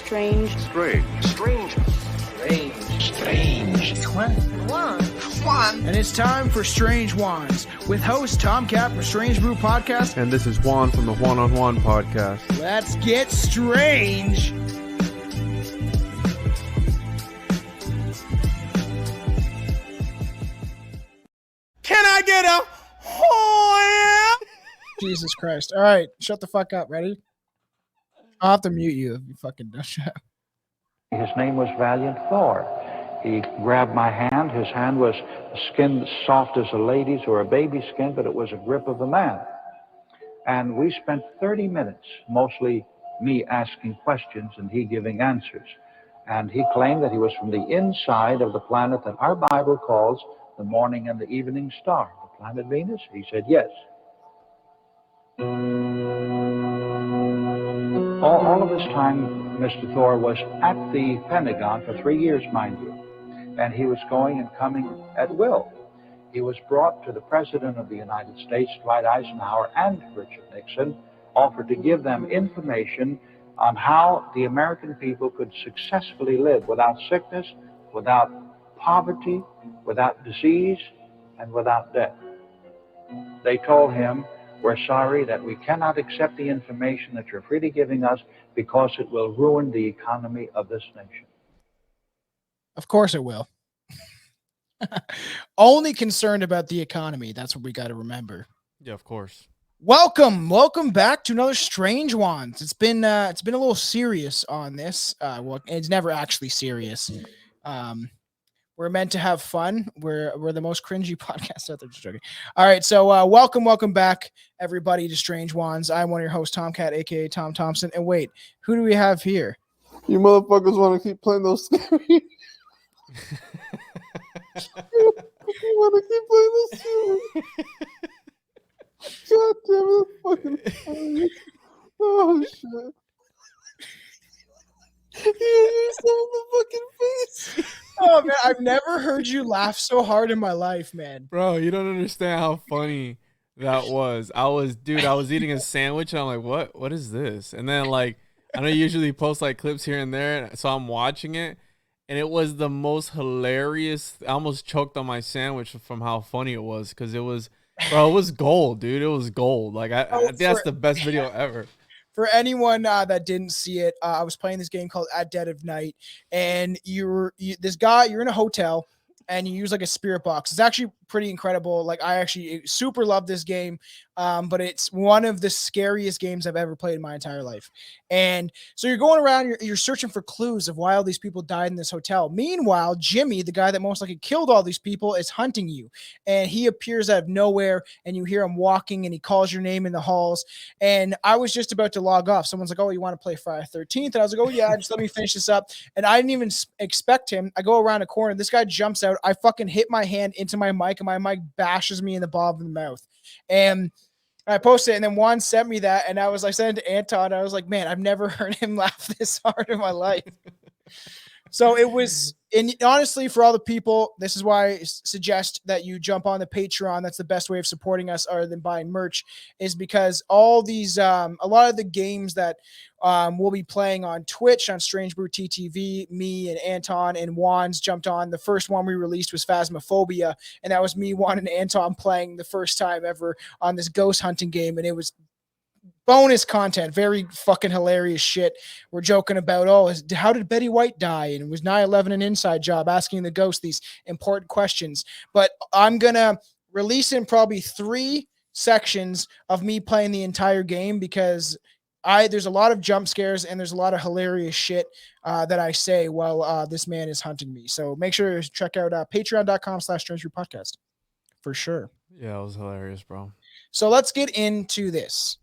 Strange. And it's time for Strange Juans with host Tom Cap from Strange Brew Podcast. And this is Juan from the Juan on Juan Podcast. Let's get strange. Can I get a Jesus Christ. All right, shut the fuck up. Ready? I'll have to mute you if you fucking don't shut up. His name was Valiant Thor. He grabbed my hand. His hand was skin soft as a lady's or a baby's skin, but it was a grip of a man. And we spent 30 minutes, mostly me asking questions and he giving answers. And he claimed that he was from the inside of the planet that our Bible calls the morning and the evening star, the planet Venus. He said yes. All of this time, Mr. Thor was at the Pentagon for 3 years, mind you, and he was going and coming at will. He was brought to the President of the United States, Dwight Eisenhower, and Richard Nixon, offered to give them information on how the American people could successfully live without sickness, without poverty, without disease, and without death. They told him, "We're sorry that we cannot accept the information that you're freely giving us because it will ruin the economy of this nation." Of course it will. Only concerned about the economy. That's what we got to remember. Yeah, of course. Welcome back to another Strange Ones. It's been a little serious on this. Well, it's never actually serious. We're meant to have fun. We're the most cringy podcast out there. Just joking. All right, so welcome back, everybody, to Strange Ones. I'm one of your hosts, Tom Cat, aka Tom Thompson. And wait, who do we have here? You motherfuckers want to keep playing those scary. You want to keep playing those scary. God damn it, fucking funny. Oh shit. You saw the fucking face. Oh man, I've never heard you laugh so hard in my life, man. Bro, you don't understand how funny that was. I was eating a sandwich and I'm like, what is this? And then like, I know you usually post like clips here and there. So I'm watching it and it was the most hilarious. I almost choked on my sandwich from how funny it was. Cause it was gold, dude. It was gold. Like I think that's the best video ever. For anyone that didn't see it, I was playing this game called At Dead of Night, and you're in a hotel, and you use like a spirit box. It's actually pretty incredible. Like I actually super love this game, but it's one of the scariest games I've ever played in my entire life. And so you're going around, you're searching for clues of why all these people died in this hotel. Meanwhile, Jimmy, the guy that most likely killed all these people, is hunting you, and he appears out of nowhere, and you hear him walking, and he calls your name in the halls. And I was just about to log off. Someone's like, "Oh, you want to play Friday the 13th?" And I was like, "Oh yeah, just let me finish this up." And I didn't even expect him. I go around a corner. This guy jumps out. I fucking hit my hand into my mic, and my mic bashes me in the bottom of the mouth. And I posted it, and then Juan sent me that, and I was like, sent it to Anton. I was like, man, I've never heard him laugh this hard in my life. So it was, and honestly, for all the people, this is why I suggest that you jump on the Patreon. That's the best way of supporting us other than buying merch, is because all these, a lot of the games that we'll be playing on Twitch, on Strange Brew TTV, me and Anton and Juans jumped on. The first one we released was Phasmophobia, and that was me, Juan, and Anton playing the first time ever on this ghost hunting game, and it was bonus content, very fucking hilarious shit. We're joking about, how did Betty White die? And was 9/11 an inside job? Asking the ghost these important questions. But I'm going to release in probably 3 sections of me playing the entire game, because there's a lot of jump scares and there's a lot of hilarious shit that I say while this man is hunting me. So make sure to check out patreon.com/strangebrewpodcast for sure. Yeah, it was hilarious, bro. So let's get into this.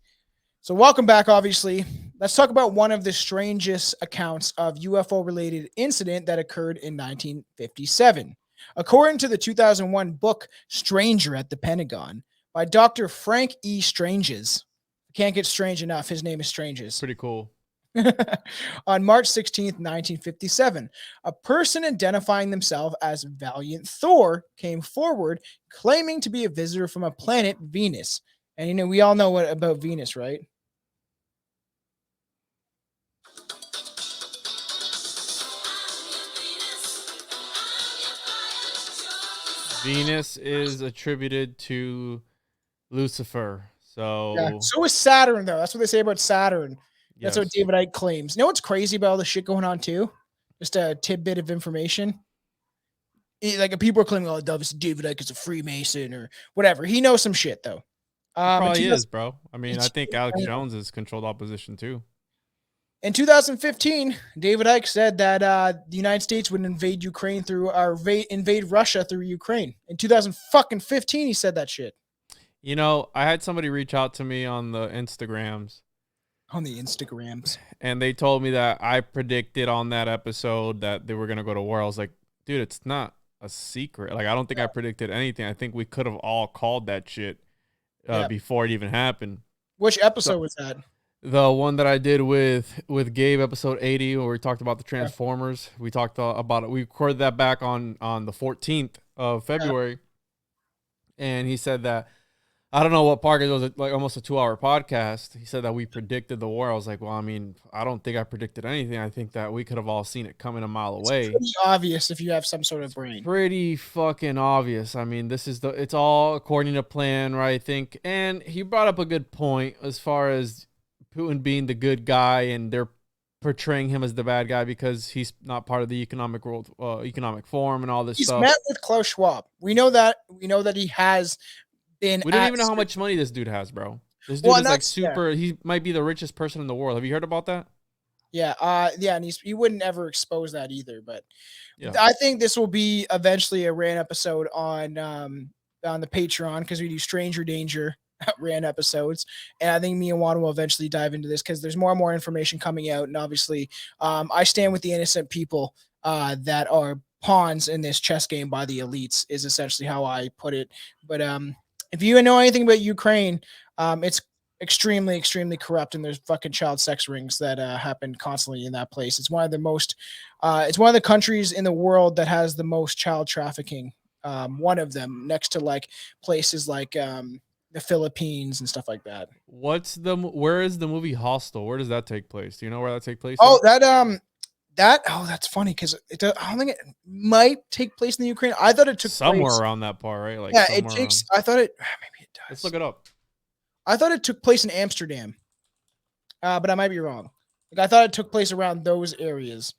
So welcome back, obviously. Let's talk about one of the strangest accounts of UFO-related incident that occurred in 1957. According to the 2001 book, Stranger at the Pentagon, by Dr. Frank E. Stranges. Can't get strange enough. His name is Stranges. Pretty cool. On March 16th, 1957, a person identifying themselves as Valiant Thor came forward claiming to be a visitor from a planet, Venus. And, we all know what about Venus, right? Venus is attributed to Lucifer. Yeah. So So is Saturn, though. That's what they say about Saturn. That's what yes. David Icke claims. You know what's crazy about all the shit going on too? Just a tidbit of information. Like people are claiming, "Oh, David Icke is a Freemason or whatever." He knows some shit though. It In probably 2000 is, bro. I mean, I think Alex Jones has controlled opposition too. In 2015, David Icke said that the United States would invade Ukraine through or invade Russia through Ukraine. In 2015, he said that shit You know, I had somebody reach out to me on the Instagrams, on the Instagrams. and they told me that I predicted on that episode that they were gonna go to war. I was like, dude, it's not a secret. Like, I don't think I predicted anything. I think we could have all called that shit before it even happened. Which episode was that? The one that I did with Gabe, episode 80, where we talked about the Transformers. We talked about it. We recorded that back on the 14th of February, and he said that, I don't know what part, it was like almost a 2-hour podcast. He said that we predicted the war. I was like, well, I mean, I don't think I predicted anything. I think that we could have all seen it coming a mile away. It's pretty obvious if you have some sort of brain. Pretty fucking obvious. I mean, it's all according to plan, right? I think. And he brought up a good point as far as Putin being the good guy, and they're portraying him as the bad guy because he's not part of the economic forum and all this stuff. He's met with Klaus Schwab. We know that he has been. We don't even know how much money this dude has, bro. This dude is like super. He might be the richest person in the world. Have you heard about that? Yeah, and he wouldn't ever expose that either. But I think this will be eventually a rant episode on the Patreon, because we do Stranger Danger rant episodes, and I think me and Juan will eventually dive into this because there's more and more information coming out, and obviously, I stand with the innocent people that are pawns in this chess game by the elites, is essentially how I put it. But if you know anything about Ukraine, it's extremely, extremely corrupt, and there's fucking child sex rings that happen constantly in that place. It's one of the most, it's one of the countries in the world that has the most child trafficking. One of them, next to like places like the Philippines and stuff like that. Where is the movie Hostel? Where does that take place? Do you know where that takes place? Oh, that's funny because I don't think it might take place in the Ukraine. I thought it took somewhere place around that part, right? Like, yeah, it takes. I thought it maybe it does. Let's look it up. I thought it took place in Amsterdam, but I might be wrong. Like, I thought it took place around those areas.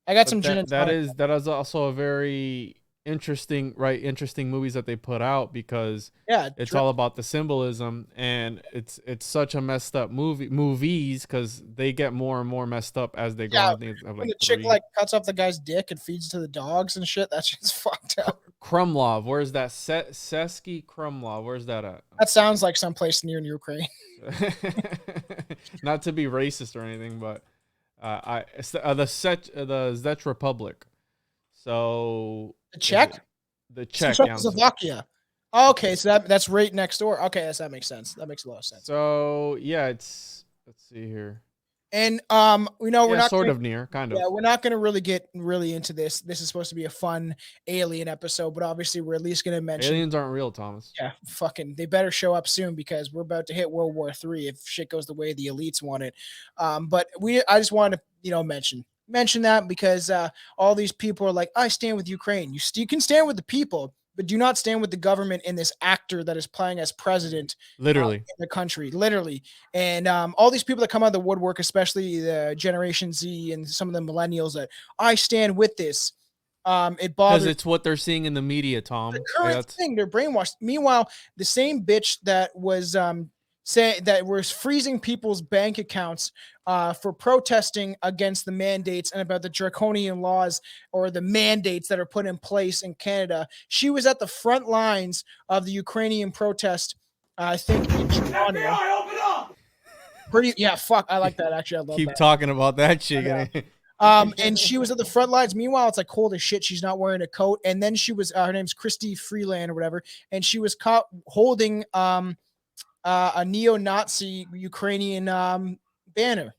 I got some gin and tonic. That is also a very interesting movies that they put out, because it's all about the symbolism, and it's such a messed up movies because they get more and more messed up as they go on. When the chick like cuts off the guy's dick and feeds to the dogs and shit, that's just fucked up. Krumlov, where's that? Sesky Krumlov, where's that at? That sounds like someplace near Ukraine. Not to be racist or anything, but the Czech Republic. So the Czech, Czechoslovakia. Oh, okay, so that's right next door. Okay, that makes sense. That makes a lot of sense. So yeah, let's see here. And we're not sort of near, kind of. Yeah, we're not going to really get into this. This is supposed to be a fun alien episode, but obviously we're at least going to mention aliens aren't real, Thomas. Yeah, fucking, they better show up soon because we're about to hit World War III if shit goes the way the elites want it. But I just wanted to mention that because all these people are like, I stand with Ukraine. You can stand with the people, but do not stand with the government and this actor that is playing as president literally in the country, literally. And all these people that come out of the woodwork, especially the Generation Z and some of the millennials, that I stand with this. It bothers, because it's what they're seeing in the media, Tom. The current thing, they're brainwashed. Meanwhile, the same bitch that was that was freezing people's bank accounts for protesting against the mandates and about the draconian laws or the mandates that are put in place in Canada. She was at the front lines of the Ukrainian protest. I think in Toronto. FBI, open up! Fuck. I like that. Actually, I love Keep that. talking about that shit. And she was at the front lines. Meanwhile, it's like cold as shit. She's not wearing a coat. And then she was, her name's Christy Freeland or whatever. And she was caught holding a neo-Nazi Ukrainian banner,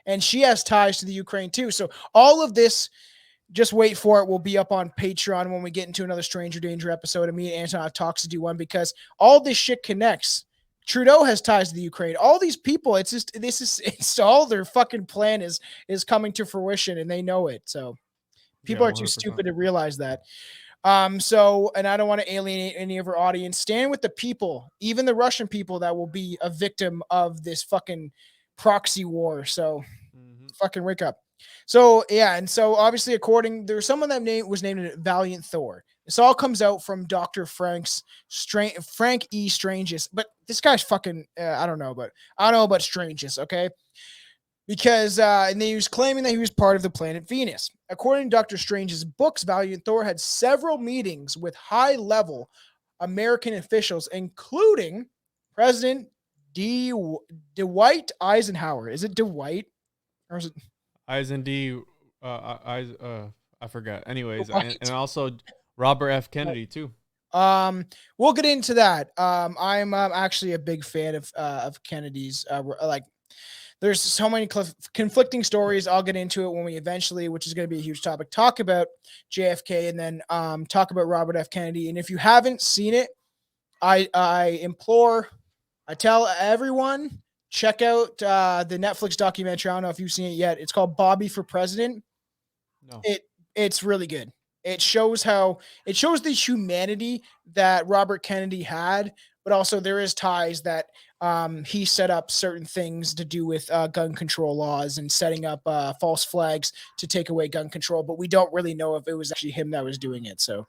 and she has ties to the Ukraine too. So all of this, just wait for it, will be up on Patreon when we get into another Stranger Danger episode. And me and Anton have talks to do one because all this shit connects. Trudeau has ties to the Ukraine. All these people, it's all their fucking plan is coming to fruition, and they know it. So people are too 100%. stupid to realize that. So, and I don't want to alienate any of our audience. Stand with the people, even the Russian people that will be a victim of this fucking proxy war. So, fucking wake up. So yeah, and so obviously, there's someone that was named Valiant Thor. This all comes out from Dr. Frank E. Strangest, but this guy's fucking I don't know about Strangest, okay? Because and then he was claiming that he was part of the planet Venus. According to Dr. Strange's books, Valiant Thor had several meetings with high-level American officials, including President Dwight Eisenhower. Is it Dwight or is it Eisen D. I forgot. Anyways, Dwight? and also Robert F. Kennedy too. We'll get into that. I'm actually a big fan of Kennedy's. Like, there's so many conflicting stories. I'll get into it when we eventually, which is going to be a huge topic, talk about JFK and then talk about Robert F. Kennedy. And if you haven't seen it, I tell everyone, check out the Netflix documentary. I don't know if you've seen it yet. It's called Bobby for President. No. It's really good. It shows the humanity that Robert Kennedy had, but also there is ties that he set up certain things to do with gun control laws and setting up false flags to take away gun control. But we don't really know if it was actually him that was doing it. So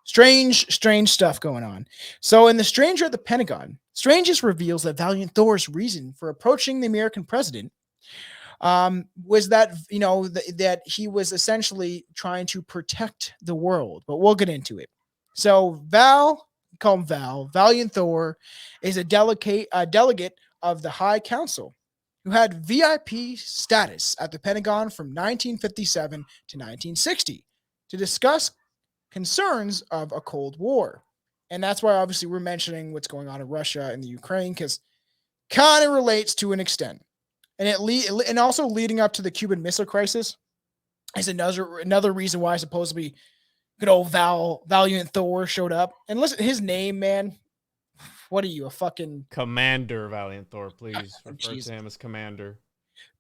strange stuff going on. So in The Stranger at the Pentagon, Strangest reveals that Valiant Thor's reason for approaching the American president was that, that he was essentially trying to protect the world. But we'll get into it. So call him Valiant Thor is a delegate of the High Council who had VIP status at the Pentagon from 1957 to 1960 to discuss concerns of a Cold War. And that's why obviously we're mentioning what's going on in Russia and the Ukraine, because kind of relates to an extent. And also leading up to the Cuban Missile Crisis is another reason why supposedly good old Valiant Thor showed up. And listen, his name, man. What are you, a fucking Commander Valiant Thor? Please refer Jesus. to him as Commander.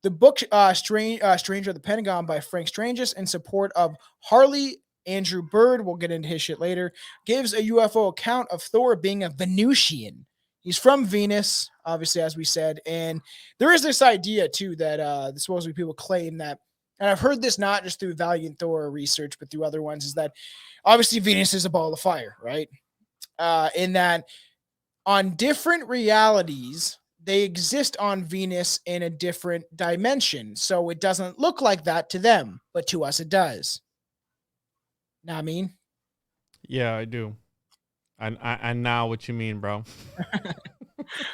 The book Stranger at the Pentagon by Frank Strangest in support of Harley Andrew Bird, we'll get into his shit later, gives a UFO account of Thor being a Venusian. He's from Venus, obviously, as we said. And there is this idea, too, that supposedly people claim that, and I've heard this not just through Valiant Thor research, but through other ones, is that obviously Venus is a ball of fire, right? In that on different realities, they exist on Venus in a different dimension. So it doesn't look like that to them, but to us it does. Know what I mean? Yeah, I do. I know what you mean, bro.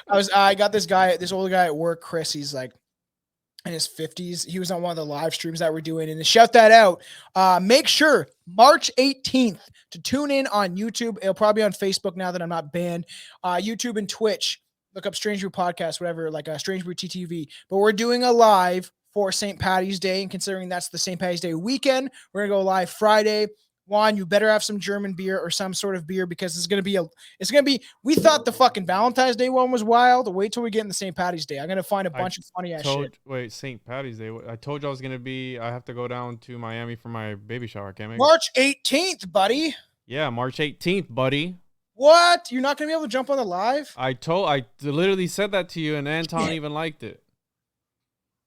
I got this older guy at work, Chris. He's like in his 50s. He was on one of the live streams that we're doing, and to shout that out, make sure March 18th to tune in on YouTube. It'll probably be on Facebook now that I'm not banned. YouTube and Twitch. Look up Strange Brew Podcast, whatever, like Strange Brew TTV. But we're doing a live for St. Patty's Day, and considering that's the St. Patty's Day weekend, we're gonna go live Friday. Juan, you better have some German beer or some sort of beer, because it's gonna be. We thought the fucking Valentine's Day one was wild. Wait till we get in the St. Patty's Day. I'm gonna find a bunch of funny ass shit. Wait, St. Patty's Day. I told you I was gonna be. I have to go down to Miami for my baby shower. I can't make March 18th, buddy. Yeah, March 18th, buddy. What? You're not gonna be able to jump on the live? I literally said that to you, and Anton even liked it.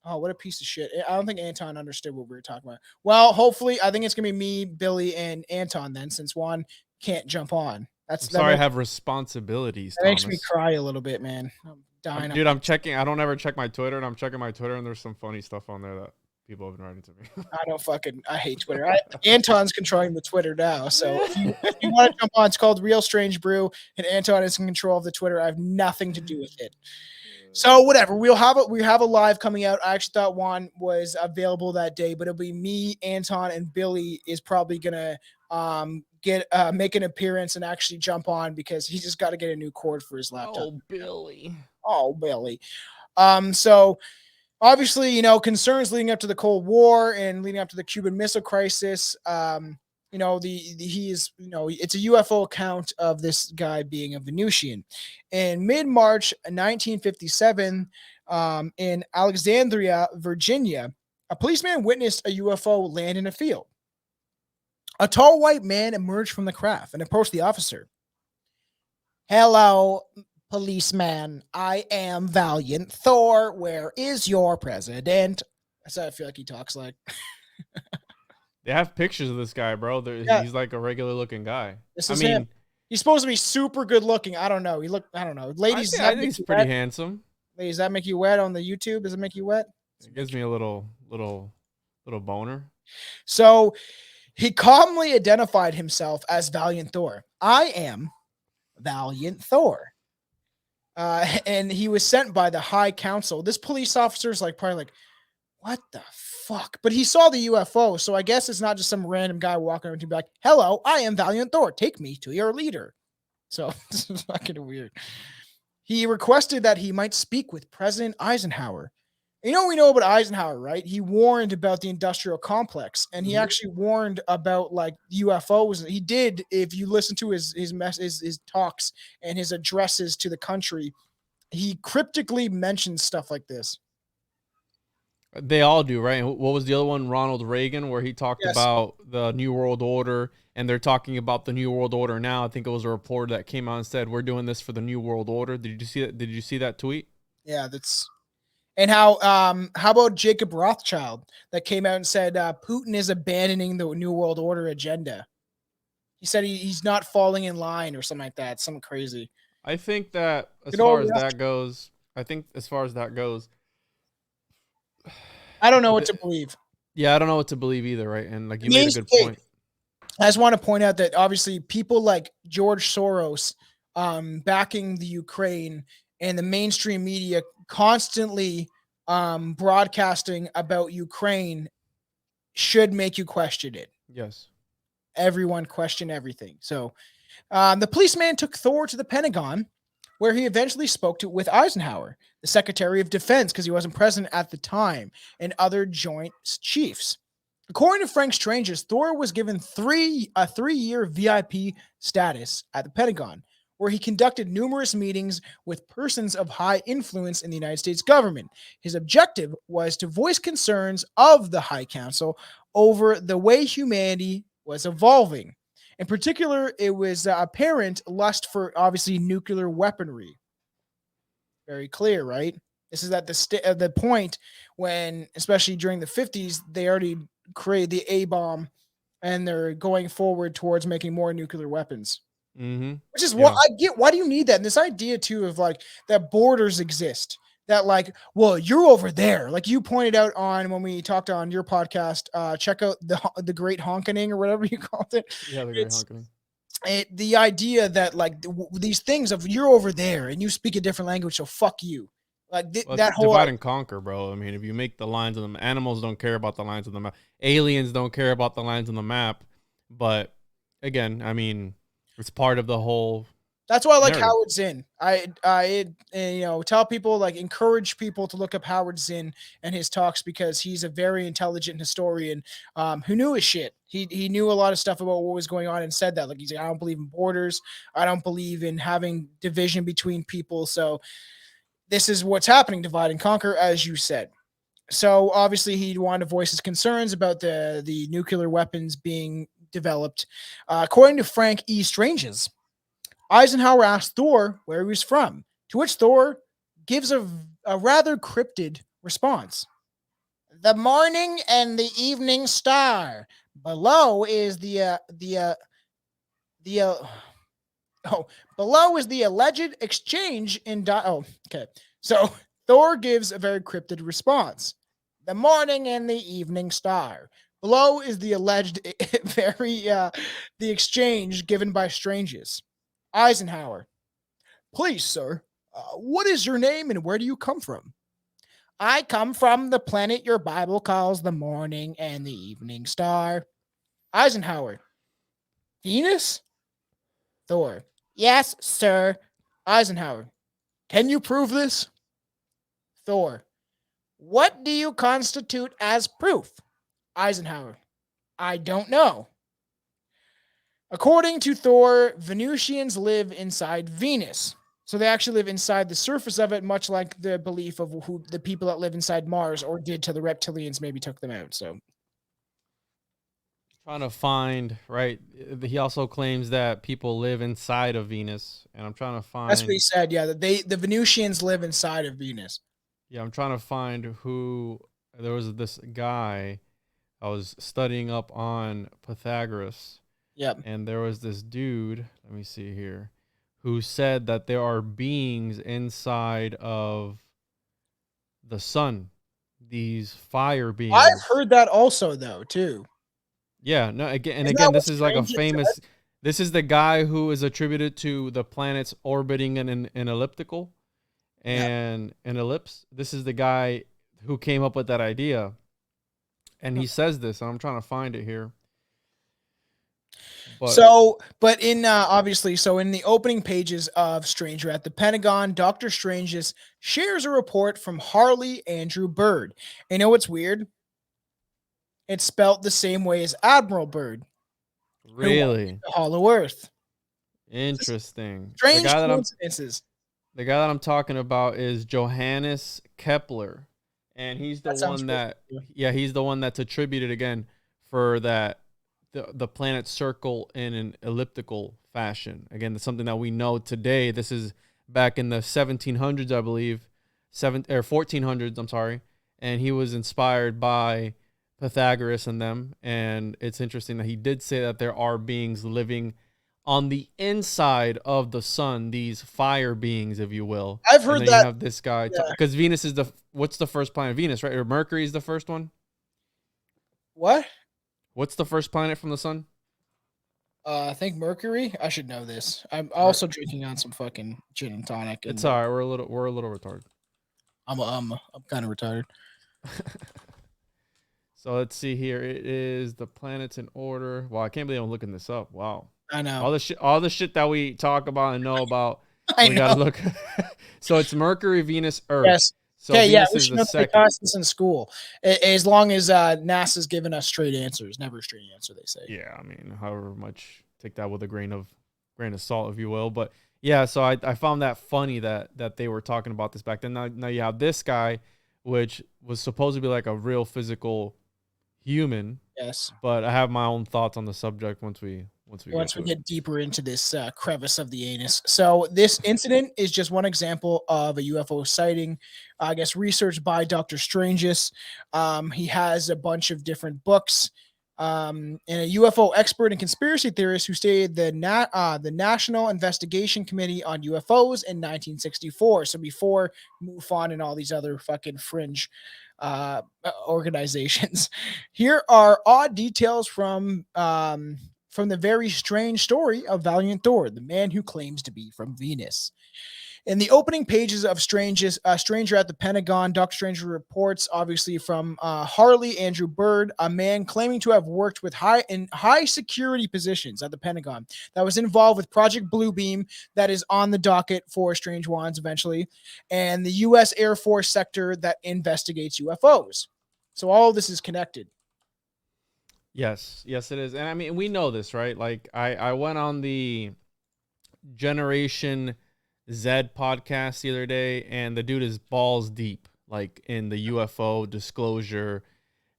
Oh, what a piece of shit. I don't think Anton understood what we were talking about. Well, hopefully, I think it's going to be me, Billy, and Anton then, since Juan can't jump on. I have responsibilities, That makes me cry a little bit, man. I'm dying. Dude, I'm checking. I don't ever check my Twitter, and I'm checking my Twitter, and there's some funny stuff on there that people have been writing to me. I hate Twitter. Anton's controlling the Twitter now. So if you want to jump on, it's called Real Strange Brew, and Anton is in control of the Twitter. I have nothing to do with it. So whatever, we have a live coming out. I actually thought Juan was available that day, but it'll be me, Anton, and Billy is probably gonna make an appearance and actually jump on, because he just got to get a new cord for his laptop. Oh, Billy. So obviously, concerns leading up to the Cold War and leading up to the Cuban Missile Crisis. It's a UFO account of this guy being a Venusian. In mid-March 1957, in Alexandria, Virginia, a policeman witnessed a UFO land in a field. A tall white man emerged from the craft and approached the officer. Hello, policeman. I am Valiant Thor. Where is your president? That's how I feel like he talks like. They have pictures of this guy, bro. Yeah. He's like a regular looking guy. This I is mean, him. He's supposed to be super good looking. I don't know. I don't know. Ladies, does I that think make he's you pretty wet? handsome. Ladies, does that make you wet on the YouTube? Does it make you wet? It gives me a little boner. So he calmly identified himself as Valiant Thor. I am Valiant Thor. And he was sent by the High Council. This police officer's like probably like, what the fuck? But he saw the UFO, so I guess it's not just some random guy walking around to be like, hello, I am Valiant Thor. Take me to your leader. So this is fucking weird. He requested that he might speak with President Eisenhower. You know, we know about Eisenhower, right? He warned about the industrial complex, and he actually warned about like UFOs. He did, if you listen to his talks and his addresses to the country, he cryptically mentions stuff like this. They all do, right? What was the other one? Ronald Reagan, where he talked Yes. about the New World Order, and they're talking about the New World Order now. I think it was a reporter that came out and said, "We're doing this for the New World Order." Did you see that? Did you see that tweet? Yeah, that's. And how about Jacob Rothschild that came out and said Putin is abandoning the New World Order agenda? He said he's not falling in line or something like that. Something crazy. I think that as Good far old as that goes, I don't know what to believe. yeah, I don't know what to believe either, right? And like you The made a main good state- point. I just want to point out that obviously people like George Soros backing the Ukraine and the mainstream media constantly broadcasting about Ukraine should make you question it. Yes. Everyone question everything. So the policeman took Thor to the Pentagon, where he eventually spoke with Eisenhower, the Secretary of Defense, because he wasn't president at the time, and other Joint Chiefs. According to Frank Strangest, Thor was given a three-year VIP status at the Pentagon, where he conducted numerous meetings with persons of high influence in the United States government. His objective was to voice concerns of the High Council over the way humanity was evolving. In particular, it was apparent lust for obviously nuclear weaponry. Very clear, right? This is at the point when, especially during the 50s, they already created the A bomb, and they're going forward towards making more nuclear weapons. Mm-hmm. Which is what I get. Why do you need that? And this idea too of like that borders exist. That like, well, you're over there. Like you pointed out on when we talked on your podcast. Check out the Great Honkening or whatever you called it. Yeah, the Great Honkening. The idea that like these things of you're over there and you speak a different language, so fuck you. Like that whole divide and conquer, bro. I mean, if you make the lines on the animals don't care about the lines on the map. Aliens don't care about the lines on the map. But again, I mean, it's part of the whole. That's why I like narrative. Howard Zinn. I tell people, like, encourage people to look up Howard Zinn and his talks, because he's a very intelligent historian who knew his shit. He knew a lot of stuff about what was going on and said that. Like, he's like, I don't believe in borders. I don't believe in having division between people. So this is what's happening, divide and conquer, as you said. So obviously he wanted to voice his concerns about the nuclear weapons being developed. According to Frank E. Stranges, Eisenhower asked Thor where he was from, to which Thor gives a rather cryptid response. The morning and the evening star. Below is below is the alleged exchange in okay. So Thor gives a very cryptid response. The morning and the evening star. Below is the alleged the exchange given by strangers. Eisenhower. Please, sir, what is your name and where do you come from? I come from the planet your Bible calls the morning and the evening star. Eisenhower. Venus? Thor. Yes, sir. Eisenhower. Can you prove this? Thor. What do you constitute as proof? Eisenhower. I don't know. According to Thor, Venusians live inside Venus. So they actually live inside the surface of it, much like the belief of who the people that live inside Mars or did to the reptilians maybe took them out. So trying to find, right. He also claims that people live inside of Venus, and I'm trying to That's what he find. said. Yeah, that the Venusians live inside of Venus. Yeah, I'm trying to find who. There was this guy I was studying up on Pythagoras, Yep. and there was this dude. Let me see here, who said that there are beings inside of the sun, these fire beings. I've heard that also though too. Yeah, no, again and Isn't that again, what this is like a Strange famous. This is the guy who is attributed to the planets orbiting in an elliptical Yeah. and an ellipse. This is the guy who came up with that idea, and he says this. And I'm trying to find it here. But So, but in obviously, so in the opening pages of Stranger at the Pentagon, Dr. Strangeness shares a report from Harley Andrew Byrd. And you know what's weird? It's spelt the same way as Admiral Byrd, who walked really the Hollow Earth. interesting. Strange coincidences. The guy that I'm talking about is Johannes Kepler, and he's the That sounds one cool. that he's the one that's attributed again for that the planets circle in an elliptical fashion. Again, that's something that we know today. This is back in the 1700s, I believe, 1400s. I'm sorry, and he was inspired by Pythagoras and them. And it's interesting that he did say that there are beings living on the inside of the sun, these fire beings, if you will. I've heard and then that. you have this guy Yeah. because Venus is what's the first planet? Venus, right? Or Mercury is the first one. What? What's the first planet from the sun? I think Mercury. I should know this. I'm also drinking on some fucking gin and tonic. And It's all right. We're a little retarded. I'm kind of retarded. So let's see here. It is the planets in order. Wow, I can't believe I'm looking this up. Wow. I know. All the shit that we talk about and know about. I We know. gotta look. So it's Mercury, Venus, Earth. Yes. So Okay, yeah, Venus we is should the know that they second. taught this in school. As long as NASA's given us straight answers, never a straight answer, they say. Yeah, I mean, however much, take that with a grain of salt, if you will. But yeah, so I found that funny that they were talking about this back then. Now you have this guy, which was supposed to be like a real physical human. Yes. But I have my own thoughts on the subject once we get deeper into this crevice of the anus. So this incident is just one example of a UFO sighting, I guess, researched by Dr. Strangest. He has a bunch of different books. And a UFO expert and conspiracy theorist who stated the National Investigation Committee on UFOs in 1964. So before MUFON and all these other fucking fringe organizations. Here are odd details from the very strange story of Valiant Thor, the man who claims to be from Venus. In the opening pages of Stranger at the Pentagon, Dr. Stranger reports, obviously from Harley Andrew Byrd, a man claiming to have worked with high security positions at the Pentagon that was involved with Project Bluebeam, that is on the docket for Strange Juans eventually, and the U.S. Air Force sector that investigates UFOs. So all of this is connected. Yes, it is. And I mean, we know this, right? Like I went on the Generation Z podcast the other day, and the dude is balls deep, like in the UFO disclosure,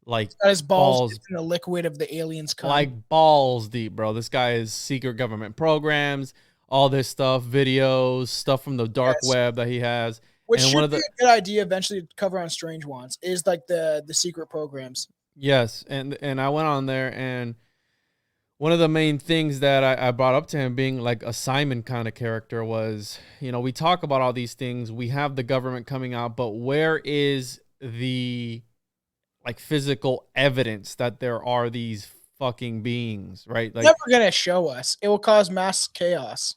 like He's got his balls in the liquid of the aliens come. Like balls deep, bro. This guy is secret government programs, all this stuff, videos, stuff from the dark web that he has. Which and should be a good idea eventually to cover on Strange Ones, is like the secret programs. Yes, and I went on there, and one of the main things that I brought up to him, being like a Simon kind of character, was, we talk about all these things. We have the government coming out, but where is the like physical evidence that there are these fucking beings, right? Like, never gonna show us. It will cause mass chaos.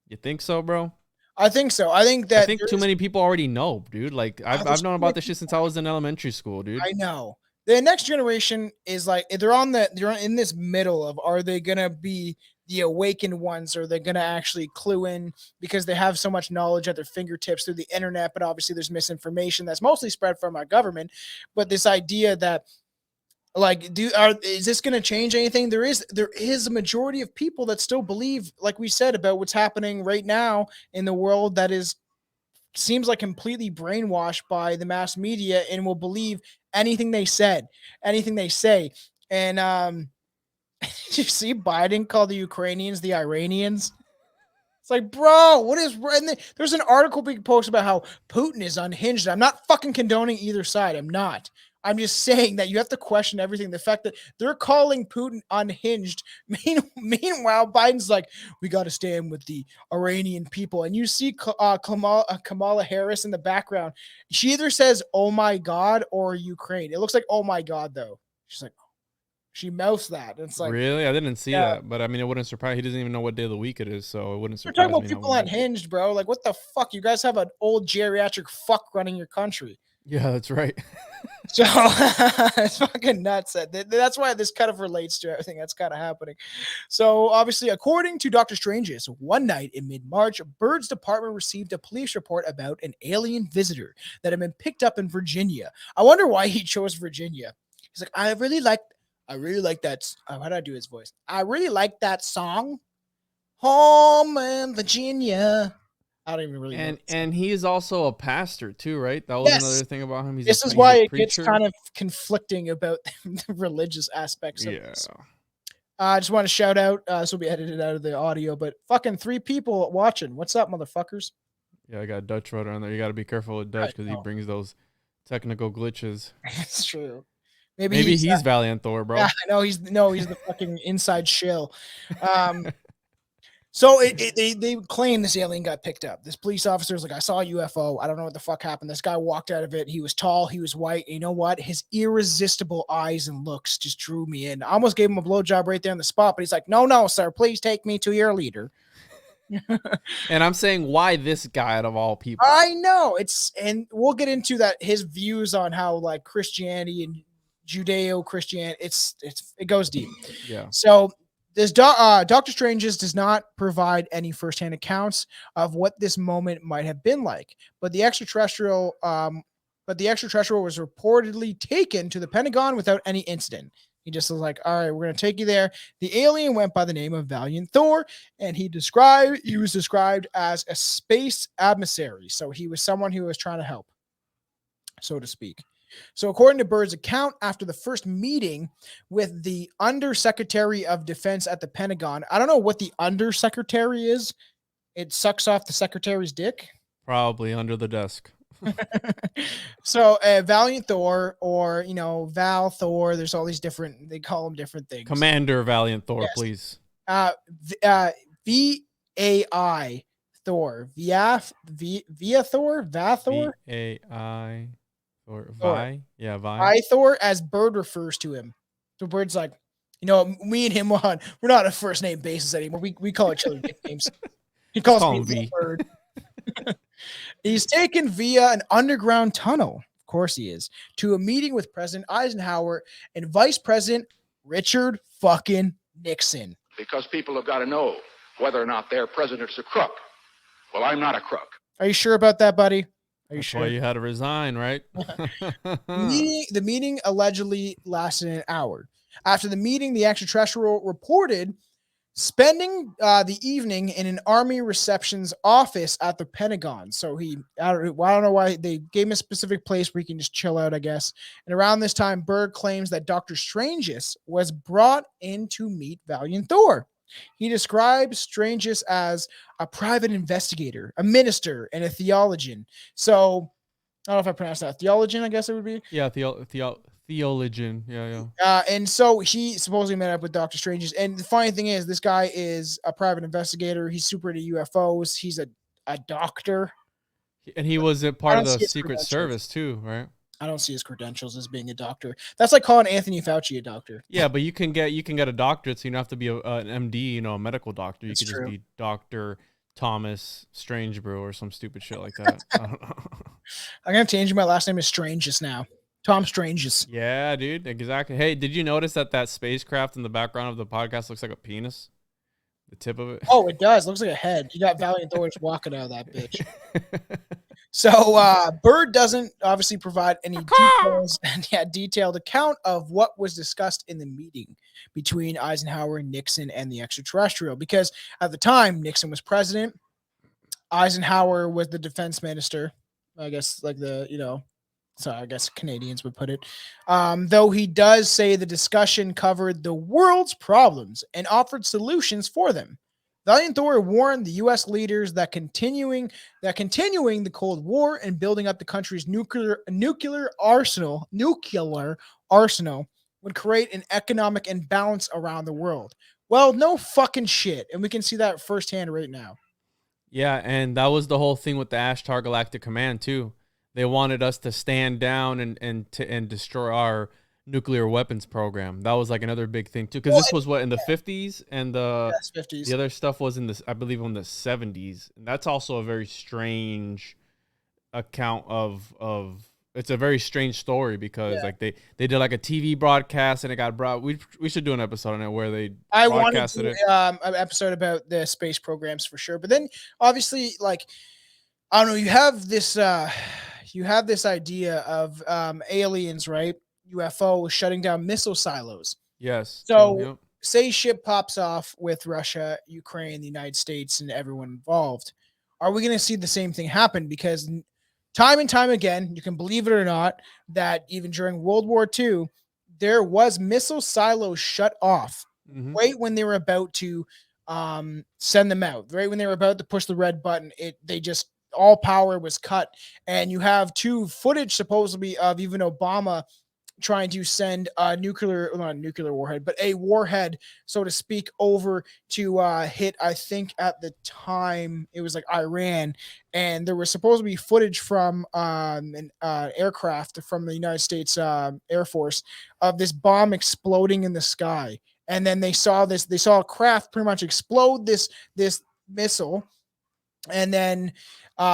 You think so, bro? I think so. I think too many people already know, dude. Like I've known about this shit since I was in elementary school, dude. I know. The next generation is like they're in this middle of, are they gonna be the awakened ones, or are they gonna actually clue in because they have so much knowledge at their fingertips through the internet? But obviously there's misinformation that's mostly spread from our government. But this idea that is this going to change anything? There is a majority of people that still believe, like we said, about what's happening right now in the world, that seems like completely brainwashed by the mass media and will believe anything they say. And Did you see Biden call the Ukrainians the Iranians? It's like, bro, what is? And there's an article being posted about how Putin is unhinged. I'm not fucking condoning either side. I'm not. I'm just saying that you have to question everything. The fact that they're calling Putin unhinged. Meanwhile, Biden's like, we got to stand with the Iranian people. And you see Kamala Harris in the background. She either says, oh my God, or Ukraine. It looks like, oh my God, though. She's like, she mouths that. And it's like, really? I didn't see yeah. that, but I mean, it wouldn't surprise. He doesn't even know what day of the week it is, so it wouldn't We're surprise talking me. about people unhinged, bro. Like, what the fuck? You guys have an old geriatric fuck running your country. Yeah, that's right. So it's fucking nuts. That's why this kind of relates to everything that's kind of happening. So obviously, according to Dr. Strangeness, one night in mid-March, Byrd's department received a police report about an alien visitor that had been picked up in Virginia. I wonder why he chose Virginia. He's like, I really like that. How did I do his voice? I really like that song, Home in Virginia. I don't even really know. And he is also a pastor too, right? That was another thing about him. This is why it gets kind of conflicting about the religious aspects of this. I just want to shout out. This will be edited out of the audio, but fucking 3 people watching. What's up, motherfuckers? Yeah, I got Dutch Rudder on there. You got to be careful with Dutch because he brings those technical glitches. It's true. Maybe he's Valiant Thor, bro. Yeah, I know he's the fucking inside shill. So they claim this alien got picked up. This police officer is like, I saw a UFO. I don't know what the fuck happened. This guy walked out of it. He was tall. He was white. And you know what? His irresistible eyes and looks just drew me in. I almost gave him a blowjob right there on the spot, but he's like, no, sir, please take me to your leader. And I'm saying, why this guy out of all people? I know and we'll get into that. His views on how like Christianity and Judeo-Christianity, it goes deep. Yeah. So this Dr. Strangeness does not provide any firsthand accounts of what this moment might have been like, but the extraterrestrial was reportedly taken to the Pentagon without any incident. He just was like, all right, we're going to take you there. The alien went by the name of Valiant Thor, and he was described as a space emissary. So he was someone who was trying to help, so to speak. So according to Byrd's account, after the first meeting with the Undersecretary of Defense at the Pentagon, I don't know what the Undersecretary is. It sucks off the secretary's dick. Probably under the desk. So Valiant Thor, or Val Thor, there's all these different, they call them different things. Commander Valiant Thor, yes. Please. VAI Thor. Via Thor? Vathor? VAI Thor. Vi? Yeah, Vi. I Thor, as Byrd refers to him. So Byrd's like, me and him we're not a first name basis anymore. We call each other nicknames. He calls me V. Byrd. He's taken via an underground tunnel, of course he is, to a meeting with President Eisenhower and Vice President Richard fucking Nixon. Because people have got to know whether or not their president's a crook. Well, I'm not a crook. Are you sure about that, buddy? Are you That's sure? why you had to resign, right? The meeting allegedly lasted an hour. After the meeting, the extraterrestrial reported spending the evening in an army receptions office at the Pentagon. So I don't know why they gave him a specific place where he can just chill out, I guess. And around this time, Byrd claims that Dr. Strangeness was brought in to meet Valiant Thor. He describes Strangeness as a private investigator, a minister, and a theologian. So I don't know if I pronounced that. Theologian, I guess it would be. Yeah, theologian. Yeah. And so he supposedly met up with Dr. Strangeness. And the funny thing is, this guy is a private investigator. He's super into UFOs. He's a doctor. And he was a part of the Secret Service too, right? I don't see his credentials as being a doctor. That's like calling Anthony Fauci a doctor. Yeah, but you can get a doctorate, so you don't have to be an MD, a medical doctor. You could just be Dr. Thomas Strangebrew or some stupid shit like that. I don't know. I'm going to change my last name is Strangeness now. Tom Strangeness. Yeah, dude, exactly. Hey, did you notice that spacecraft in the background of the podcast looks like a penis? The tip of it? Oh, it does. Looks like a head. You got Valiant Thor just walking out of that bitch. So Byrd doesn't obviously provide any detailed account of what was discussed in the meeting between Eisenhower, Nixon, and the extraterrestrial, because at the time Nixon was president, Eisenhower was the defense minister, I guess, like the So I guess Canadians would put it. Though he does say the discussion covered the world's problems and offered solutions for them. Valiant Thor warned the U.S. leaders that continuing the Cold War and building up the country's nuclear arsenal would create an economic imbalance around the world. Well, no fucking shit, and we can see that firsthand right now. Yeah, and that was the whole thing with the Ashtar Galactic Command too. They wanted us to stand down and destroy our nuclear weapons program. That was like another big thing too, because this was what in the 50s, and Yes, 50s. the other stuff was in this, I believe, in the 70s. And that's also a very strange account of. It's a very strange story because like they did like a TV broadcast and it got brought. We should do an episode on it where they I wanted broadcasted to it. an episode about the space programs for sure. But then obviously, like, I don't know, you have this idea of aliens, right? UFO shutting down missile silos. Yes. So Yep. say ship pops off with Russia, Ukraine, the United States, and everyone involved. Are we going to see the same thing happen? Because time and time again, you can believe it or not, that even during World War II, there was missile silos shut off Mhm. right when they were about to send them out, right when they were about to push the red button. They just, all power was cut. And you have footage supposedly of even Obama trying to send a not a nuclear warhead, but a warhead, so to speak, over to hit, I think at the time it was like Iran. And there was supposed to be footage from an aircraft from the United States Air Force of this bomb exploding in the sky. And then they saw a craft pretty much explode this missile. And then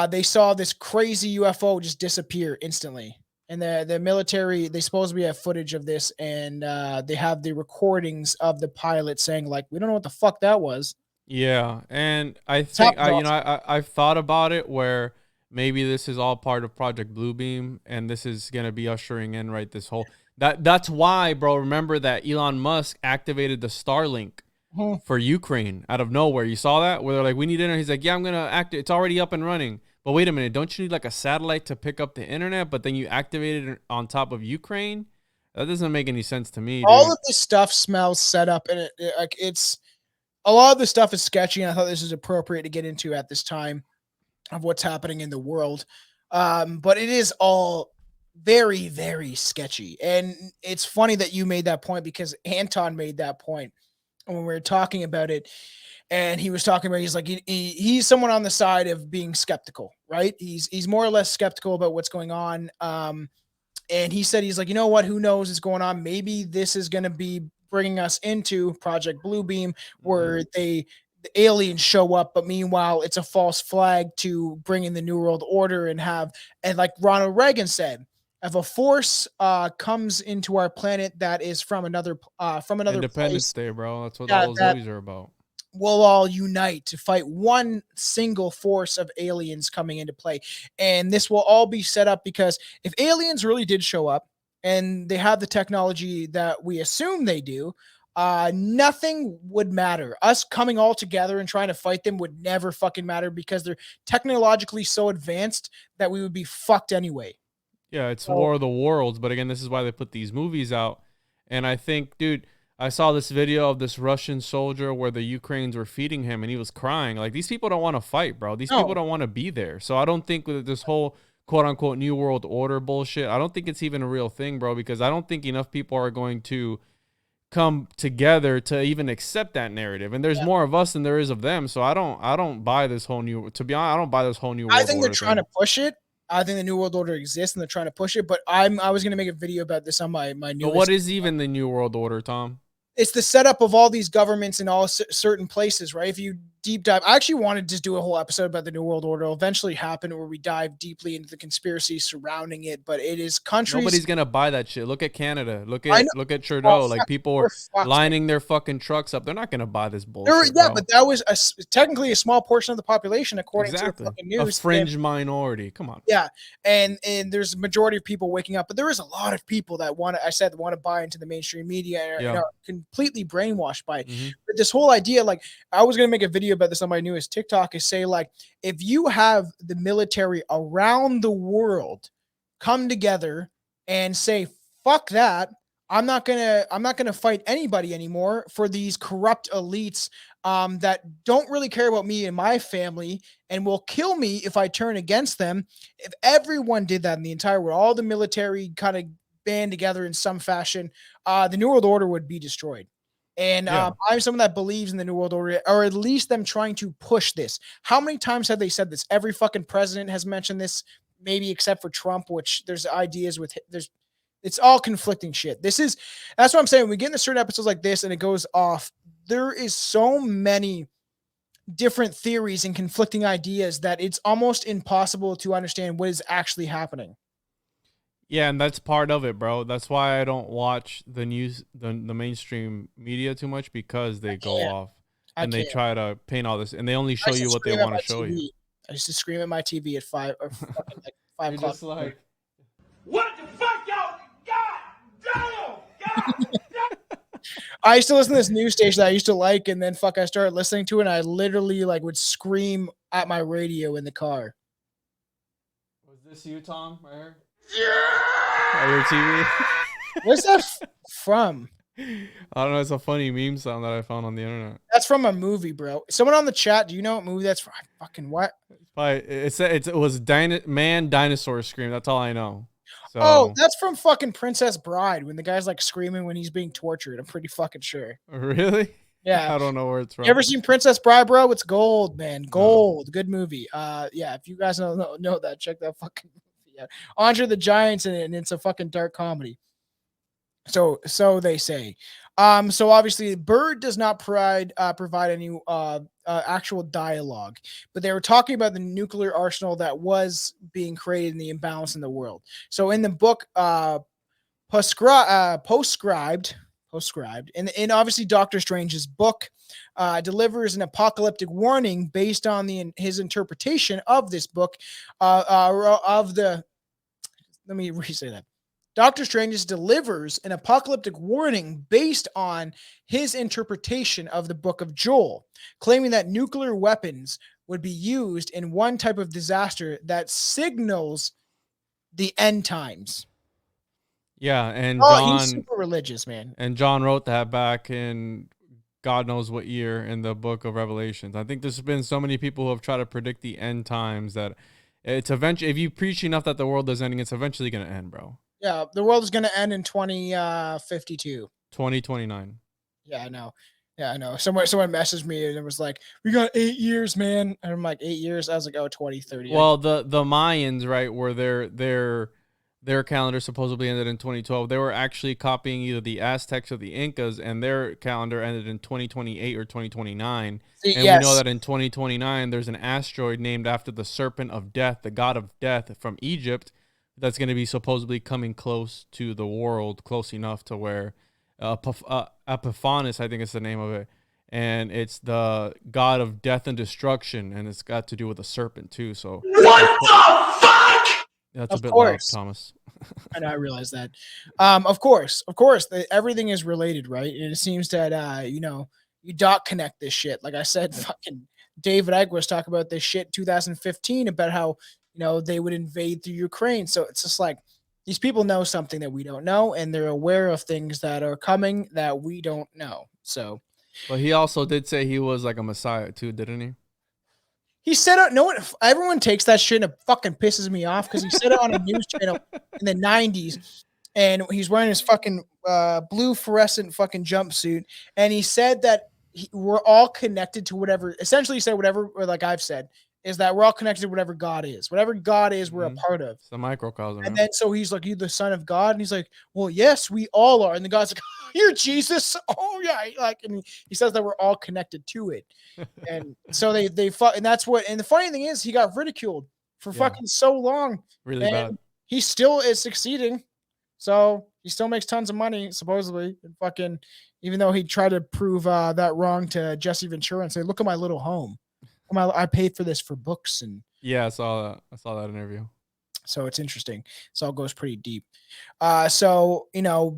they saw this crazy UFO just disappear instantly. And the military, they supposedly have footage of this, and they have the recordings of the pilot saying, like, we don't know what the fuck that was. Yeah, and I think happens I've thought about it where maybe this is all part of Project Bluebeam, and this is gonna be ushering in this whole that's why, bro. Remember that Elon Musk activated the Starlink for Ukraine out of nowhere. You saw that where they're like, we need internet. He's like, yeah, I'm gonna activate. It's already up and running. But wait a minute, don't you need like a satellite to pick up the internet? But then you activated it on top of Ukraine. That doesn't make any sense to me. All dude. of this stuff smells set up, and it's a lot of the stuff is sketchy. And I thought this is appropriate to get into at this time of what's happening in the world. But it is all very, very sketchy. And it's funny that you made that point, because Anton made that point when we were talking about it. And he was talking about, he's like, he's someone on the side of being skeptical, right? He's more or less skeptical about what's going on. And he said, he's like, you know what? Who knows what's going on? Maybe this is going to be bringing us into Project Bluebeam, where the aliens show up, but meanwhile, it's a false flag to bring in the New World Order and like Ronald Reagan said, if a force comes into our planet that is from another Independence place, Day, bro. That's what all those movies are about. we'll all unite to fight one single force of aliens coming into play. And this will all be set up because if aliens really did show up and they have the technology that we assume they do, nothing would matter. Us coming all together and trying to fight them would never fucking matter, because they're technologically so advanced that we would be fucked anyway. Yeah, it's War of the Worlds. But again, this is why they put these movies out. And I think, dude, I saw this video of this Russian soldier where the Ukrainians were feeding him and he was crying. Like, these people don't want to fight, bro. These people don't want to be there. So I don't think with this whole quote unquote New World Order bullshit, I don't think it's even a real thing, bro, because I don't think enough people are going to come together to even accept that narrative. And there's more of us than there is of them. So I don't buy this whole new, to be honest, I don't buy this whole New World Order. I think they're trying to push it. I think the New World Order exists and they're trying to push it, but I was going to make a video about this on my new. But what is even the New World Order, Tom? It's the setup of all these governments in all certain places, right? If you deep dive, I actually wanted to just do a whole episode about the New World Order. It'll eventually happen where we dive deeply into the conspiracy surrounding it, but it is countries. Nobody's gonna buy that shit. Look at Canada. Look at Trudeau. Like, people are lining their fucking trucks up. They're not gonna buy this bullshit. Yeah, bro. but that was technically a small portion of the population, according to the fucking news. A fringe minority. Come on. Yeah, and there's a majority of people waking up, but there is a lot of people that want to buy into the mainstream media and are completely brainwashed by it. But this whole idea, like, I was gonna make a video about this on my newest TikTok, is say, like, if you have the military around the world come together and say, fuck that. I'm not gonna fight anybody anymore for these corrupt elites that don't really care about me and my family and will kill me if I turn against them. If everyone did that in the entire world, all the military kind of band together in some fashion, the New World Order would be destroyed. And I'm someone that believes in the New World Order, or at least them trying to push this. How many times have they said this? Every fucking president has mentioned this, maybe except for Trump, which there's ideas with it's all conflicting shit. That's what I'm saying. When we get into certain episodes like this and it goes off, there is so many different theories and conflicting ideas that it's almost impossible to understand what is actually happening. Yeah, and that's part of it, bro. That's why I don't watch the news, the mainstream media too much, because they go off and they try to paint all this, and they only show you what they want to show you. I used to scream at my TV at 5 or fucking like 5 o'clock. Just like, what the fuck, y'all? God damn! I used to listen to this news station that I used to like, and then I started listening to it, and I literally like would scream at my radio in the car. Was this you, Tom, right here? Yeah! Your TV? Where's that from? I don't know. It's a funny meme sound that I found on the internet. That's from a movie, bro. Someone on the chat, do you know what movie that's from? Fucking what? It was man dinosaur scream. That's all I know. So. Oh, that's from fucking Princess Bride when the guy's like screaming when he's being tortured. I'm pretty fucking sure. Really? Yeah. I don't know where it's from. You ever seen Princess Bride, bro? It's gold, man. Gold. No. Good movie. Yeah, if you guys don't know that, check that fucking movie out. Andre the Giant's in it, and it's a fucking dark comedy. So they say. So obviously, Bird does not provide any actual dialogue, but they were talking about the nuclear arsenal that was being created and the imbalance in the world. So in the book, postscribed, and obviously Doctor Strange's book delivers an apocalyptic warning based on his interpretation of this book let me re-say that. Doctor Strange delivers an apocalyptic warning based on his interpretation of the Book of Joel, claiming that nuclear weapons would be used in one type of disaster that signals the end times. Yeah, and he's super religious, man. And John wrote that back in God knows what year in the Book of Revelations. I think there's been so many people who have tried to predict the end times that it's eventually, if you preach enough that the world is ending, it's eventually going to end, bro. Yeah, the world is going to end in 2052. 2029. Yeah, I know. Yeah, I know. Someone messaged me and it was like, we got 8 years, man. And I'm like, 8 years? I was like, 2030. Well, the Mayans, right, where their calendar supposedly ended in 2012. They were actually copying either the Aztecs or the Incas, and their calendar ended in 2028 or 2029. And we know that in 2029, there's an asteroid named after the serpent of death, the god of death from Egypt, that's going to be supposedly coming close to the world, close enough to where Epiphanes, I think is the name of it, and it's the god of death and destruction, and it's got to do with a serpent too. So what the fuck? That's a bit loud, Thomas. I know, I realize that. Of course, everything is related, right? And it seems that you dot connect this shit. Like I said, fucking David Icke was talking about this shit in 2015 about how they would invade through Ukraine. So it's just like these people know something that we don't know, and they're aware of things that are coming that we don't know. So, but he also did say he was like a messiah too, didn't he? He said it. No one, everyone takes that shit and it fucking pisses me off because he said it on a news channel in the 90s, and he's wearing his fucking blue fluorescent fucking jumpsuit, and he said that we're all connected to whatever. Essentially, he said whatever, or like I've said, is that we're all connected to whatever God is. Whatever God is, we're a part of. It's a microcosm. And then so he's like, "You the son of God?" And he's like, "Well, yes, we all are." And the God's like, "You're Jesus." Oh yeah, and he says that we're all connected to it. And so they fought, and that's what. And the funny thing is, he got ridiculed for fucking so long. Really bad. He still is succeeding, so he still makes tons of money supposedly. And fucking, even though he tried to prove that wrong to Jesse Ventura and say, "Look at my little home. I paid for this for books." And yeah, I saw that interview. So it's interesting. So it goes pretty deep. So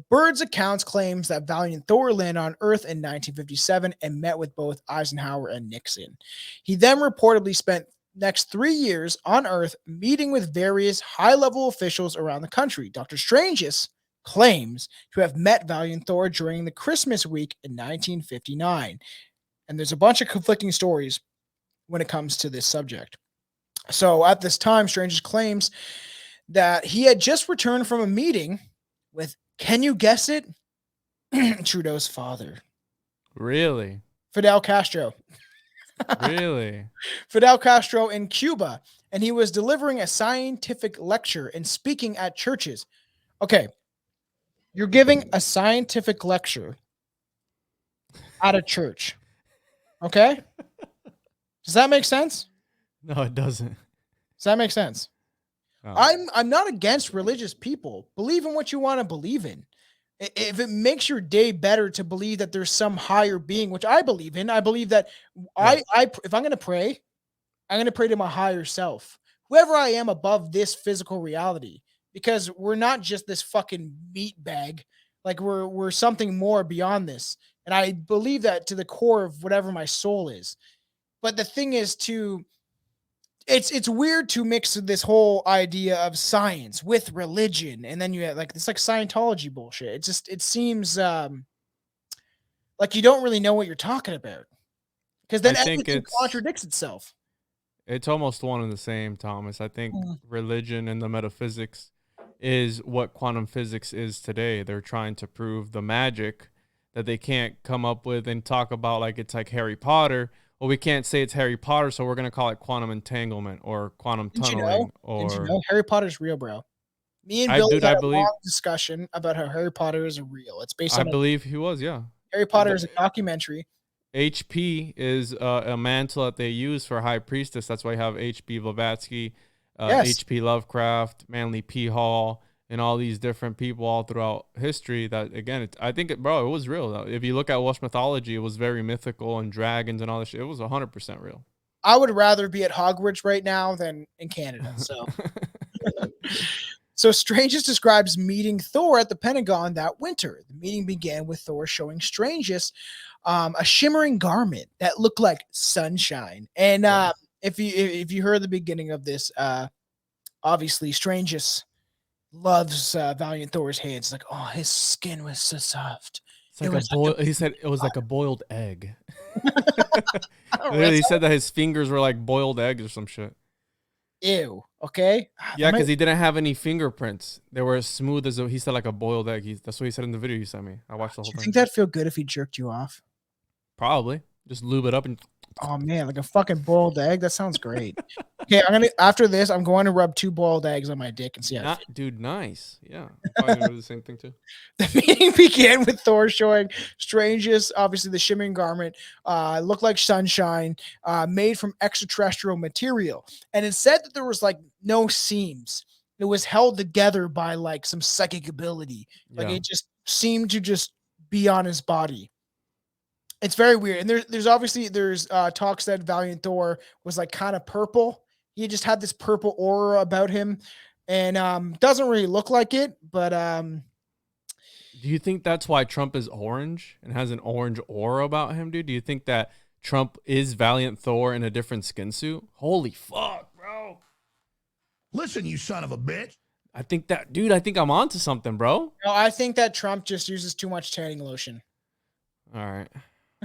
Bird's accounts claims that Valiant Thor landed on Earth in 1957 and met with both Eisenhower and Nixon. He then reportedly spent next 3 years on Earth, meeting with various high-level officials around the country. Dr. Strangest claims to have met Valiant Thor during the Christmas week in 1959. And there's a bunch of conflicting stories when it comes to this subject. So at this time, Strangest claims that he had just returned from a meeting with, can you guess it? Trudeau's father, Really? Fidel Castro. Really? Fidel Castro in Cuba, and he was delivering a scientific lecture and speaking at churches. Okay, you're giving a scientific lecture at a church. Okay? Does that make sense? No, it doesn't. Does that make sense? No. I'm not against religious people. Believe in what you want to believe in. If it makes your day better to believe that there's some higher being, which I believe in, I believe that if I'm going to pray, I'm going to pray to my higher self, whoever I am above this physical reality, because we're not just this fucking meat bag. Like we're something more beyond this. And I believe that to the core of whatever my soul is. But the thing is it's weird to mix this whole idea of science with religion, and then you have it's like Scientology bullshit. It seems like you don't really know what you're talking about, because then I think everything contradicts itself. It's almost one and the same, Thomas. I think religion and the metaphysics is what quantum physics is today. They're trying to prove the magic that they can't come up with and talk about like it's like Harry Potter. Well, we can't say it's Harry Potter, so we're going to call it quantum entanglement or quantum tunneling. Did you know Harry Potter's real, bro? Me and Bill had a long discussion about how Harry Potter is real. It's based on... I believe he was, yeah. Harry Potter is a documentary. HP is a mantle that they use for High Priestess. That's why you have H.P. Blavatsky, H.P. Lovecraft, Manly P. Hall, and all these different people all throughout history that, again, I think, it was real. Though. If you look at Welsh mythology, it was very mythical and dragons and all this shit. It was 100% real. I would rather be at Hogwarts right now than in Canada. So, so Strangest describes meeting Thor at the Pentagon that winter. The meeting began with Thor showing Strangest a shimmering garment that looked like sunshine. And if you heard the beginning of this, obviously Strangest loves Valiant Thor's hands. Like, oh, his skin was so soft. It's like he said it was like a boiled egg. He said that his fingers were like boiled eggs or some shit. Ew. Okay. Yeah, because he didn't have any fingerprints. They were as smooth as he said, like a boiled egg. That's what he said in the video you sent me. I watched the whole thing. Do you think that'd feel good if he jerked you off? Probably. Just lube it up and... Oh man, like a fucking boiled egg. That sounds great. Okay, after this, I'm going to rub 2 boiled eggs on my dick and see how. Dude, nice. Yeah, probably gonna do the same thing too. The meeting began with Thor showing Strangest, obviously the shimmering garment, looked like sunshine, made from extraterrestrial material, and it said that there was like no seams. It was held together by like some psychic ability. Like it just seemed to just be on his body. It's very weird. And there's obviously talks that Valiant Thor was like kind of purple. He just had this purple aura about him, and doesn't really look like it, but do you think that's why Trump is orange and has an orange aura about him, dude? Do you think that Trump is Valiant Thor in a different skin suit? Holy fuck, bro. Listen, you son of a bitch. I think I'm onto something, bro. No, I think that Trump just uses too much tanning lotion. All right.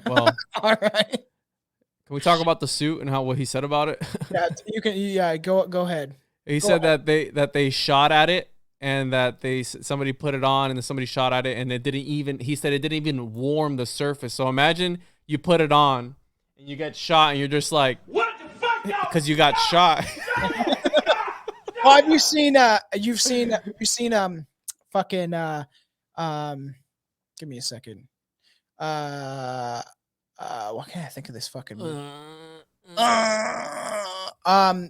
Well, all right. Can we talk about the suit and what he said about it? Yeah, you can. Yeah, go ahead. He said that they shot at it and that somebody put it on and then somebody shot at it and it didn't even. He said it didn't even warm the surface. So imagine you put it on and you get shot and you're just like, what the fuck? Because you got shot. Oh, have you seen? You've seen fucking. Give me a second. What can I think of this fucking movie?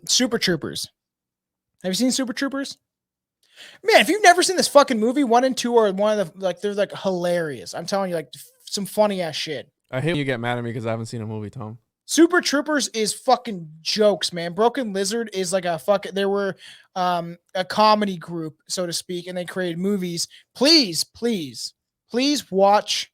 Super Troopers. Have you seen Super Troopers? Man, if you've never seen this fucking movie, 1 and 2 are one of the they're like hilarious. I'm telling you, like some funny ass shit. I hate when you get mad at me because I haven't seen a movie, Tom. Super Troopers is fucking jokes, man. Broken Lizard is like a they were a comedy group, so to speak, and they created movies. Please watch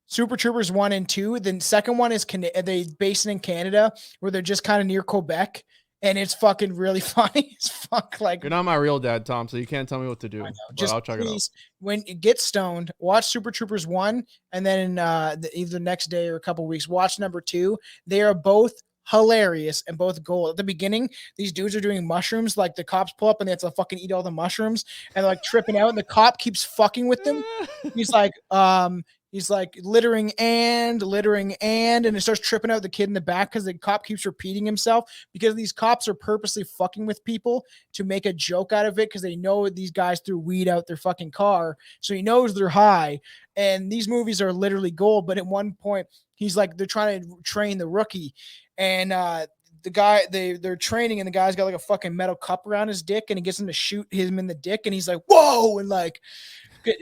Super Troopers 1 and 2. The second one is they based it in Canada, where they're just kind of near Quebec, and it's fucking really funny as fuck. Like, You're not my real dad, Tom, so you can't tell me what to do. I know. But Just I'll check it out. please, when you get stoned, watch Super Troopers 1, and then either the next day or a couple weeks, watch number 2. They are both hilarious and both gold. At the beginning, these dudes are doing mushrooms, like the cops pull up and they have to fucking eat all the mushrooms and they're like tripping out, and the cop keeps fucking with them. He's like littering and it starts tripping out the kid in the back because the cop keeps repeating himself, because these cops are purposely fucking with people to make a joke out of it, because they know these guys threw weed out their fucking car, so he knows they're high. And these movies are literally gold. But at one point, he's like, they're trying to train the rookie, and the guy they're training, and the guy's got like a fucking metal cup around his dick, and he gets him to shoot him in the dick, and he's like, whoa, and like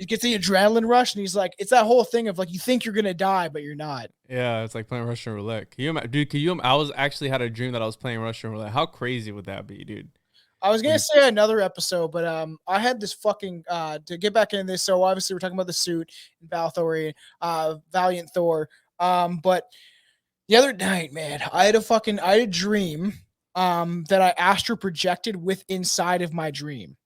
gets the adrenaline rush, and he's like, it's that whole thing of like, you think you're gonna die but you're not. Yeah, it's like playing Russian roulette. Dude, I was actually had a dream that I was playing Russian roulette. How crazy would that be, dude? I was gonna say another episode, but I had this fucking to get back into this. So obviously we're talking about the suit and Valiant Thor. But the other night, man, I had a dream that I astral projected with inside of my dream.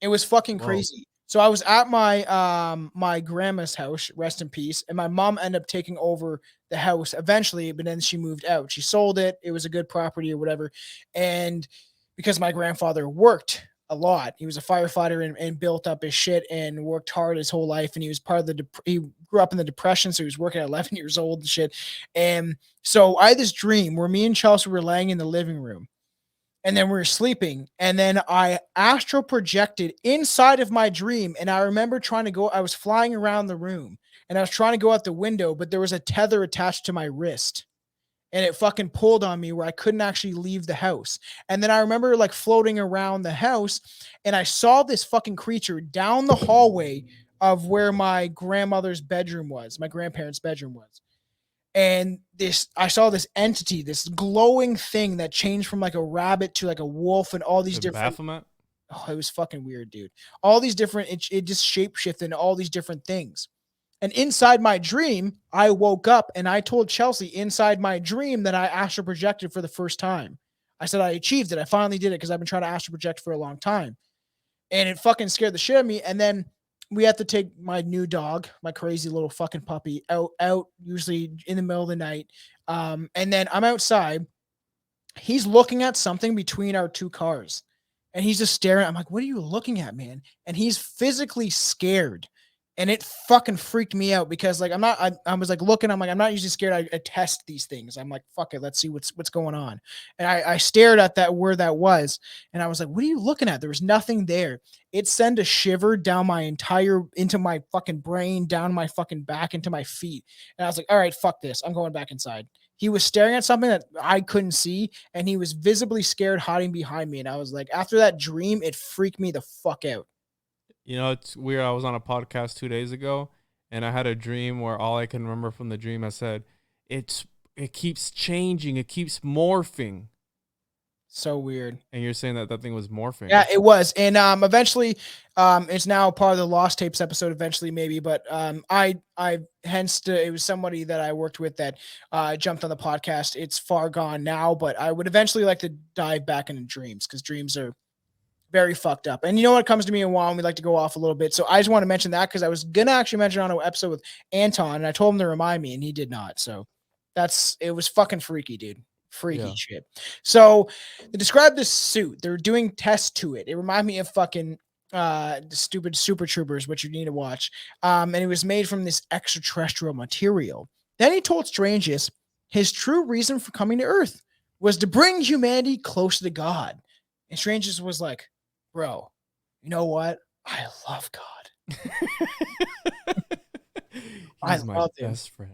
It was fucking crazy. So I was at my grandma's house, rest in peace, and my mom ended up taking over the house eventually, but then she moved out. She sold it. It was a good property or whatever. And because my grandfather worked a lot, he was a firefighter and built up his shit and worked hard his whole life. And he was part of he grew up in the Depression, so he was working at 11 years old and shit. And so I had this dream where me and Chelsea were laying in the living room, and then we were sleeping, and then I astral projected inside of my dream. And I remember I was flying around the room, and I was trying to go out the window, but there was a tether attached to my wrist, and it fucking pulled on me where I couldn't actually leave the house. And then I remember like floating around the house, and I saw this fucking creature down the hallway of where my grandmother's bedroom was, my grandparents' bedroom was. And I saw this entity, this glowing thing that changed from like a rabbit to like a wolf, and all these different. Baphomet? Oh, it was fucking weird, dude. All these different, it just shapeshifted into all these different things. And inside my dream, I woke up and I told Chelsea inside my dream that I astral projected for the first time. I said I achieved it. I finally did it, because I've been trying to astral project for a long time. And it fucking scared the shit out of me. And then we had to take my new dog, my crazy little fucking puppy, out usually in the middle of the night. And then I'm outside. He's looking at something between our two cars, and he's just staring. I'm like, what are you looking at, man? And he's physically scared. And it fucking freaked me out, because like I was like looking, I'm like, I'm not usually scared. I test these things. I'm like, fuck it, let's see what's going on. And I stared at that where that was, and I was like, what are you looking at? There was nothing there. It sent a shiver down into my fucking brain, down my fucking back, into my feet. And I was like, all right, fuck this. I'm going back inside. He was staring at something that I couldn't see, and he was visibly scared, hiding behind me. And I was like, after that dream, it freaked me the fuck out. You know, it's weird. I was on a podcast 2 days ago, and I had a dream where all I can remember from the dream, I said, it keeps changing. It keeps morphing. So weird. And you're saying that thing was morphing. Yeah, it was. And eventually, it's now part of the Lost Tapes episode, eventually maybe. But it was somebody that I worked with that jumped on the podcast. It's far gone now, but I would eventually like to dive back into dreams, because dreams are very fucked up. And you know what comes to me in Juan, we like to go off a little bit. So I just want to mention that, because I was going to actually mention on an episode with Anton, and I told him to remind me, and he did not. So it was fucking freaky, dude. Freaky shit. So they describe this suit. They're doing tests to it. It reminded me of fucking the stupid Super Troopers, which you need to watch. And it was made from this extraterrestrial material. Then he told Strangeness his true reason for coming to Earth was to bring humanity closer to God. And Strangeness was like, bro, you know what? I love God. He's my best friend.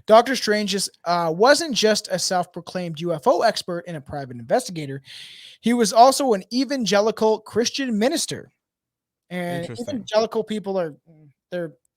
Dr. Strangeness wasn't just a self-proclaimed UFO expert and a private investigator. He was also an evangelical Christian minister. And evangelical people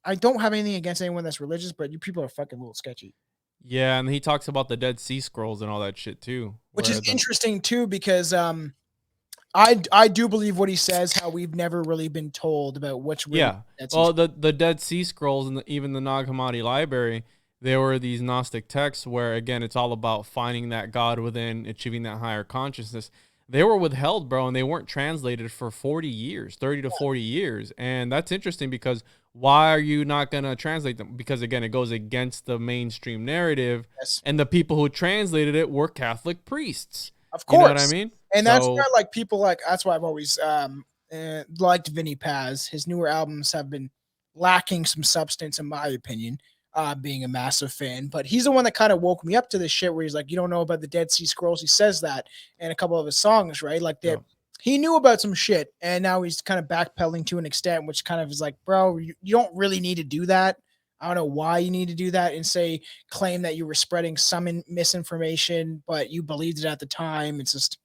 I don't have anything against anyone that's religious, but you people are fucking a little sketchy. Yeah, and he talks about the Dead Sea Scrolls and all that shit too. Which is interesting too, because I do believe what he says, how we've never really been told about which. Well, the Dead Sea Scrolls and even the Nag Hammadi Library, there were these Gnostic texts where, again, it's all about finding that God within, achieving that higher consciousness. They were withheld, bro, and they weren't translated for 40 years, 30 to 40 years. And that's interesting because why are you not going to translate them? Because, again, it goes against the mainstream narrative. Yes. And the people who translated it were Catholic priests. Of course. You know what I mean? And that's why, like, people like, that's why I've always liked Vinny Paz. His newer albums have been lacking some substance, in my opinion, being a massive fan. But he's the one that kind of woke me up to this shit where he's like, you don't know about the Dead Sea Scrolls. He says that in a couple of his songs, right? Like that. Yeah. He knew about some shit, and now he's kind of backpedaling to an extent, which kind of is like, bro, you don't really need to do that. I don't know why you need to do that and claim that you were spreading some misinformation, but you believed it at the time. It's just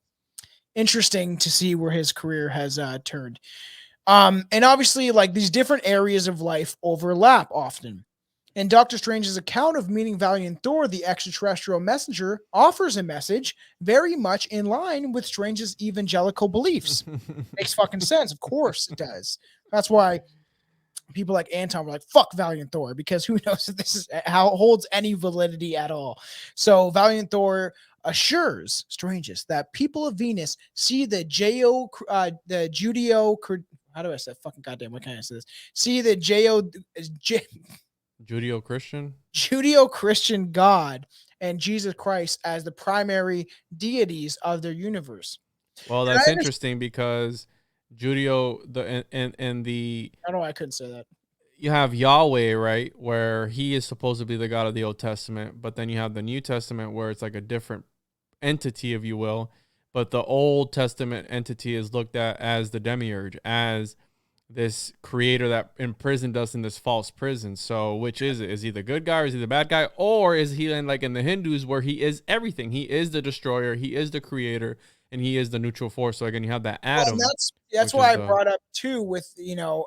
interesting to see where his career has turned. And obviously, like, these different areas of life overlap often. In Doctor Strange's account of meeting Valiant Thor, the extraterrestrial messenger offers a message very much in line with Strange's evangelical beliefs. Makes fucking sense. Of course it does. That's why people like Anton were like, fuck Valiant Thor, because who knows if this is how it holds any validity at all. So Valiant Thor assures Strangest that people of Venus see the Judeo, how do I say fucking goddamn, what can I say this? See the Judeo-Christian God and Jesus Christ as the primary deities of their universe. Well, that's interesting because Judeo, I don't know why I couldn't say that. You have Yahweh, right, where he is supposed to be the God of the Old Testament, but then you have the New Testament where it's like a different entity, if you will. But the Old Testament entity is looked at as the demiurge, as this creator that imprisoned us in this false prison. So which is it? Is he the good guy or is he the bad guy? Or is he like in the Hindus where he is everything? He is the destroyer, he is the creator, and he is the neutral force. So again, you have that atom. Well, that's why I brought up too with,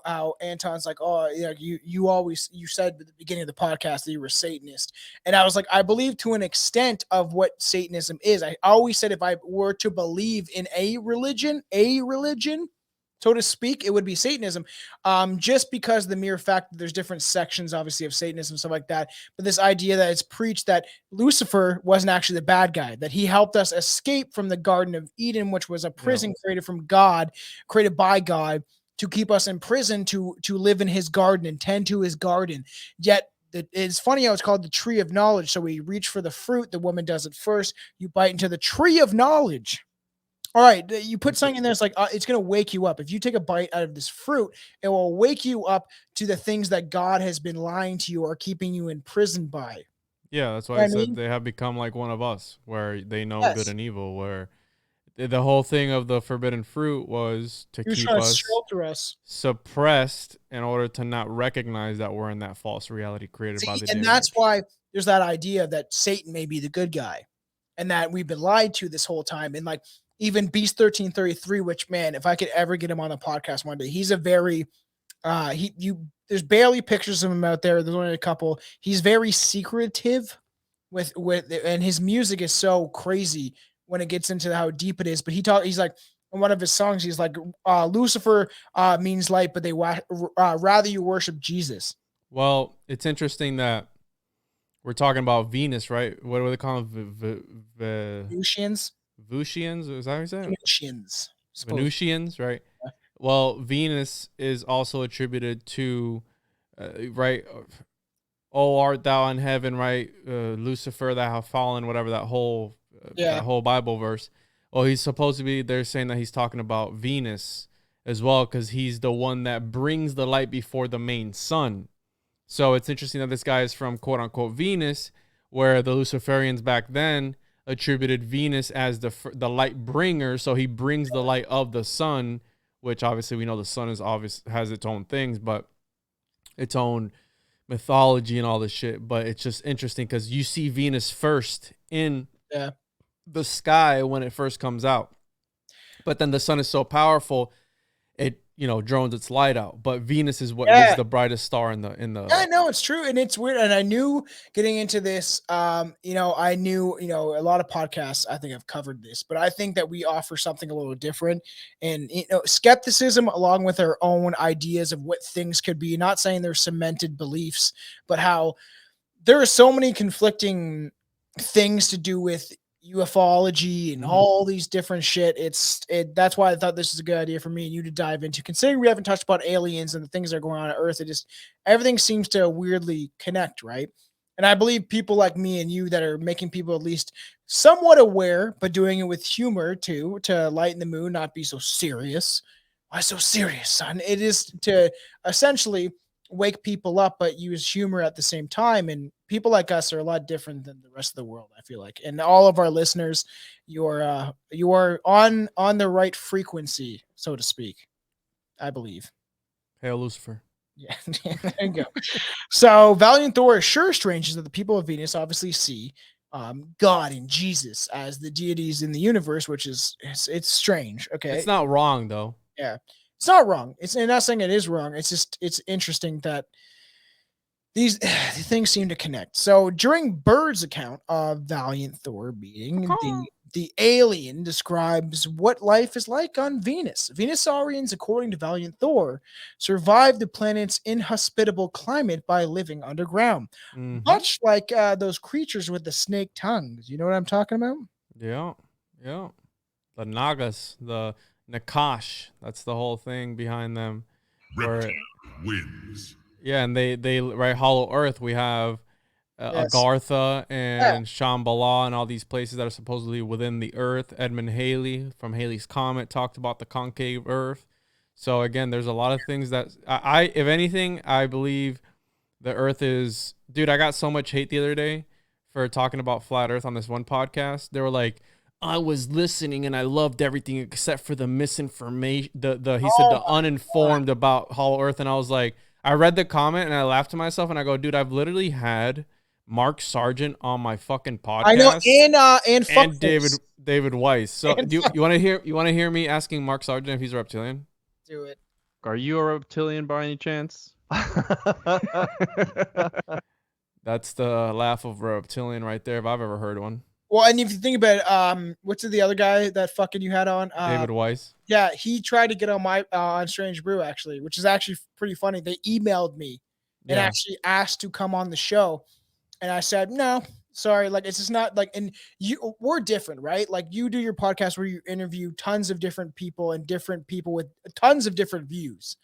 how Anton's like, oh, you said at the beginning of the podcast that you were Satanist. And I was like, I believe to an extent of what Satanism is. I always said if I were to believe in a religion, so to speak, it would be Satanism, just because the mere fact that there's different sections, obviously, of Satanism, stuff like that. But this idea that it's preached that Lucifer wasn't actually the bad guy, that he helped us escape from the Garden of Eden, which was a prison created by God to keep us in prison, to live in his garden and tend to his garden. Yet it's funny how it's called the tree of knowledge. So we reach for the fruit. The woman does it first. You bite into the tree of knowledge. All right, you put something in there, it's like, it's going to wake you up. If you take a bite out of this fruit, it will wake you up to the things that God has been lying to you or keeping you in prison by. Yeah, that's why I said they have become like one of us, where they know good and evil, where the whole thing of the forbidden fruit was to keep us suppressed in order to not recognize that we're in that false reality created by the and that's why there's that idea that Satan may be the good guy and that we've been lied to this whole time. And like, even Beast 1333, which, man, if I could ever get him on the podcast one day, he's a very there's barely pictures of him out there. There's only a couple. He's very secretive with and his music is so crazy when it gets into how deep it is. But he's like, in one of his songs, he's like, Lucifer means light, but they rather you worship Jesus. Well, it's interesting that we're talking about Venus, right? What do they call them? Venusians? Venusians, is that what you said? Venusians, right? Yeah. Well, Venus is also attributed to, right? Oh, art thou in heaven, right? Lucifer, thou have fallen, whatever that whole Bible verse. Well, he's supposed to be. They're saying that he's talking about Venus as well, because he's the one that brings the light before the main sun. So it's interesting that this guy is from quote unquote Venus, where the Luciferians back then attributed Venus as the light bringer. So he brings the light of the sun, which obviously we know the sun has its own things, but its own mythology and all this shit. But it's just interesting because you see Venus first in the sky when it first comes out, but then the sun is so powerful it drones its light out. But Venus is what is the brightest star in the I know it's true, and it's weird. And I knew getting into this, I knew, a lot of podcasts I think have covered this, but I think that we offer something a little different, and skepticism along with our own ideas of what things could be. Not saying they're cemented beliefs, but how there are so many conflicting things to do with ufology and all these different shit. That's why I thought this is a good idea for me and you to dive into. Considering we haven't touched about aliens and the things that are going on Earth, everything seems to weirdly connect, right? And I believe people like me and you that are making people at least somewhat aware, but doing it with humor too, to lighten the mood, not be so serious. Why so serious, son? It is to essentially wake people up, but use humor at the same time. And people like us are a lot different than the rest of the world, I feel like. And all of our listeners, you are on the right frequency, so to speak, I believe. Hail Lucifer. Yeah, there you go. So Valiant Thor assures strangers that the people of Venus obviously see God and Jesus as the deities in the universe, which is it's strange. Okay, It's not wrong though. yeah, it's not wrong. I'm not saying it is wrong. It's interesting that these things seem to connect. So during Bird's account of Valiant Thor meeting, the alien describes what life is like on Venus. Venusaurians, according to Valiant Thor, survive the planet's inhospitable climate by living underground, much like those creatures with the snake tongues. You know what I'm talking about? Yeah. The Nagas, the Nakash. That's the whole thing behind them. Wins. Yeah, and they right, Hollow Earth. We have Agartha and Shambhala and all these places that are supposedly within the Earth. Edmund Halley from Halley's Comet talked about the concave Earth. So again, there's a lot of things that if anything, I believe the Earth is. Dude, I got so much hate the other day for talking about flat Earth on this one podcast. They were like, I was listening and I loved everything except for the misinformation. He said the uninformed about Hollow Earth, and I was like, I read the comment and I laughed to myself and I go, dude, I've literally had Mark Sargent on my fucking podcast. I know, and David Weiss. So you want to hear me asking Mark Sargent if he's a reptilian? Do it. Are you a reptilian by any chance? That's the laugh of a reptilian right there, if I've ever heard one. Well, and if you think about it, what's the other guy that fucking you had on? David Weiss. Yeah, he tried to get on my on Strange Brew actually, which is actually pretty funny. They emailed me and actually asked to come on the show, and I said no, sorry. Like it's just not like. And we're different, right? Like you do your podcast where you interview tons of different people and different people with tons of different views,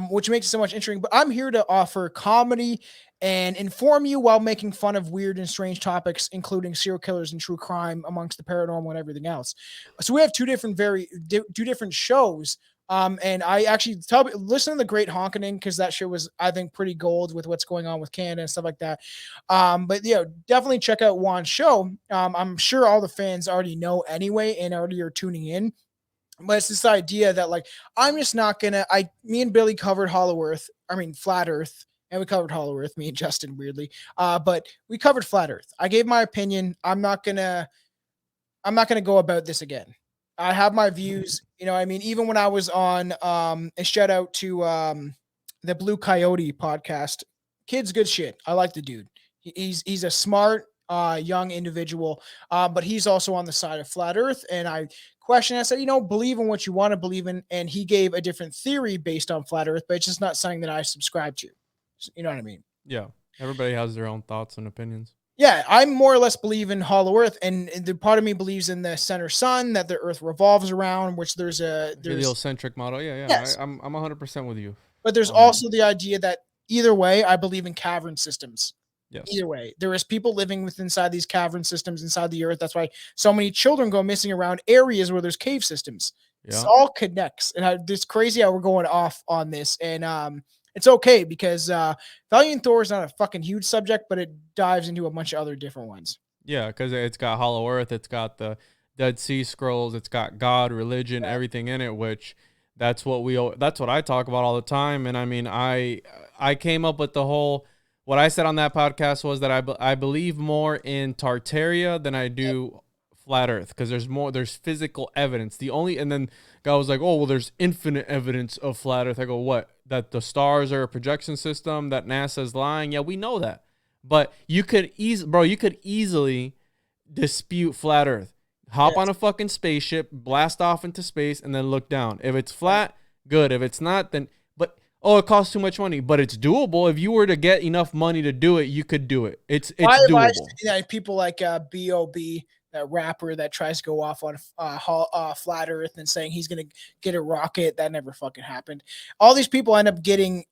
which makes it so much interesting. But I'm here to offer comedy and inform you while making fun of weird and strange topics, including serial killers and true crime amongst the paranormal and everything else. So we have two different shows. And I actually listen to the Great Honkening because that shit was, I think, pretty gold with what's going on with Canada and stuff like that. But definitely check out Juan's show. I'm sure all the fans already know anyway and already are tuning in. But it's this idea that like I'm just not gonna. Me and Billy covered Flat Earth, and we covered Hollow Earth. Me and Justin, weirdly, but we covered Flat Earth. I gave my opinion. I'm not gonna go about this again. I have my views. You know, I mean, even when I was on, a shout out to the Blue Coyote podcast. Kid's good shit. I like the dude. He's a smart, young individual, but he's also on the side of Flat Earth, and I I said, believe in what you want to believe in. And he gave a different theory based on Flat Earth, but it's just not something that I subscribe to. You know what I mean? Yeah. Everybody has their own thoughts and opinions. Yeah. I more or less believe in Hollow Earth. And the part of me believes in the center sun, that the Earth revolves around, which there's the heliocentric model. Yeah. Yes. I'm 100% with you. But there's also the idea that either way, I believe in cavern systems. Yes. Either way, there is people living inside these cavern systems inside the Earth. That's why so many children go missing around areas where there's cave systems. Yeah. It all connects. And it's crazy how we're going off on this. And it's okay because Valiant Thor is not a fucking huge subject, but it dives into a bunch of other different ones. Yeah, because it's got Hollow Earth, it's got the Dead Sea Scrolls, it's got God, religion, everything in it, which that's what I talk about all the time. And I mean, I came up with what I said on that podcast was that I believe more in Tartaria than I do Flat Earth, because there's physical evidence. And then guy was like, oh, well, there's infinite evidence of Flat Earth. I go, what? That the stars are a projection system, that NASA's lying? Yeah, we know that. But you could easily dispute Flat Earth. Hop on a fucking spaceship, blast off into space, and then look down. If it's flat, good. If it's not, then... But oh, it costs too much money, but it's doable. If you were to get enough money to do it, you could do it. It's doable. People like B.O.B., that rapper that tries to go off on flat Earth and saying he's gonna get a rocket, that never fucking happened. All these people end up getting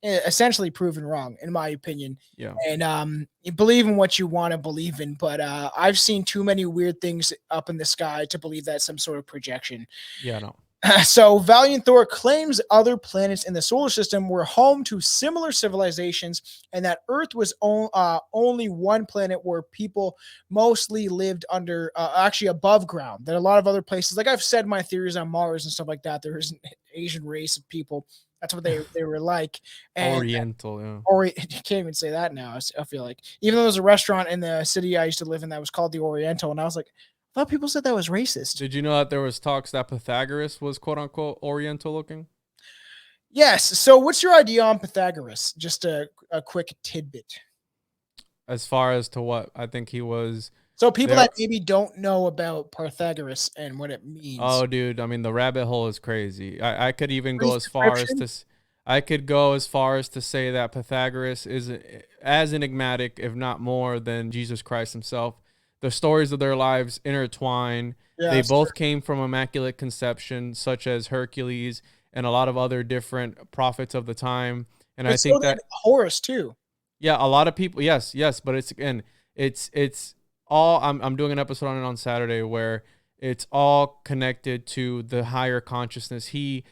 essentially proven wrong, in my opinion. Yeah. And you believe in what you want to believe in, but I've seen too many weird things up in the sky to believe that's some sort of projection. Yeah, no. So Valiant Thor claims other planets in the solar system were home to similar civilizations, and that Earth was only one planet where people mostly lived under, actually above ground. That a lot of other places, like I've said my theories on Mars and stuff like that, there is an Asian race of people. That's what they were like. And Oriental, yeah. Or you can't even say that now. I feel like, even though there's a restaurant in the city I used to live in that was called the Oriental, and I was like, I thought people said that was racist. Did you know that there was talks that Pythagoras was quote unquote Oriental looking? Yes. So what's your idea on Pythagoras? Just a quick tidbit. As far as to what? I think he was. So people that maybe don't know about Pythagoras and what it means. Oh, dude. I mean, the rabbit hole is crazy. I could even go as far as to. I could go as far as to say that Pythagoras is as enigmatic, if not more, than Jesus Christ himself. The stories of their lives intertwine. Yeah, they both came from immaculate conception, such as Hercules and a lot of other different prophets of the time. And I think that Horus too. Yeah, a lot of people. Yes, but it's all. I'm doing an episode on it on Saturday where it's all connected to the higher consciousness. He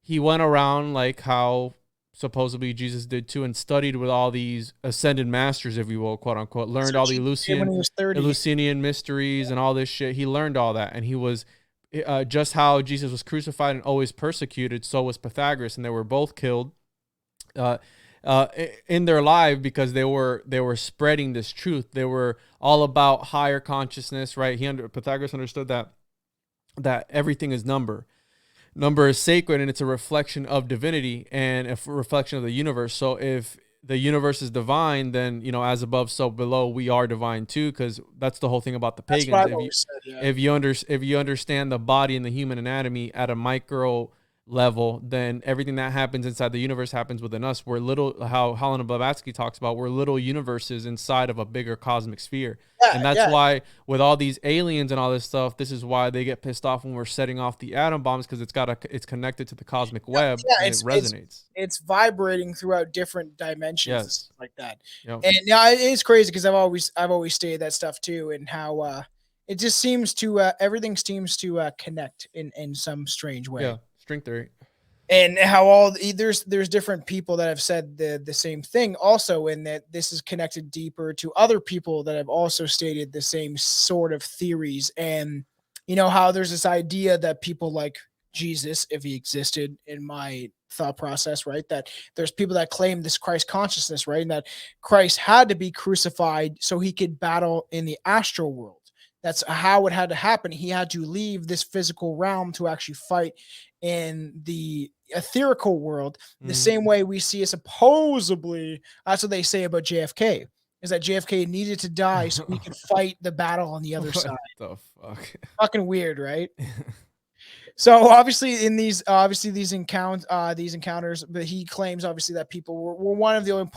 went around like how supposedly Jesus did too, and studied with all these ascended masters, if you will, quote unquote, learned all the Eleusinian mysteries and all this shit. He learned all that, and he was just how Jesus was crucified and always persecuted, so was Pythagoras, and they were both killed in their life because they were spreading this truth. They were all about higher consciousness, right? Pythagoras understood that everything is number. Number is sacred, and it's a reflection of divinity and a reflection of the universe. So if the universe is divine, then, as above, so below, we are divine too, because that's the whole thing about the pagans. If you understand the body and the human anatomy at a micro level, then everything that happens inside the universe happens within us. We're how Helena Blavatsky talks about, we're little universes inside of a bigger cosmic sphere. And that's why with all these aliens and all this stuff, this is why they get pissed off when we're setting off the atom bombs, because it's connected to the cosmic web, and it resonates. It's vibrating throughout different dimensions, like that. Yep. And it's crazy because I've always stated that stuff too, and how it just seems to everything seems to connect in some strange way. Yeah. String theory. And how there's different people that have said the same thing also, and that this is connected deeper to other people that have also stated the same sort of theories. And how there's this idea that people like Jesus, if he existed, in my thought process, right, that there's people that claim this Christ consciousness, right, and that Christ had to be crucified so he could battle in the astral world. That's how it had to happen. He had to leave this physical realm to actually fight in the etherical world, the same way we see it supposedly. That's what they say about JFK, is that JFK needed to die so we could fight the battle on the other side. What the fuck? Fucking weird, right? So obviously in these encounters, but he claims obviously that people were one of the only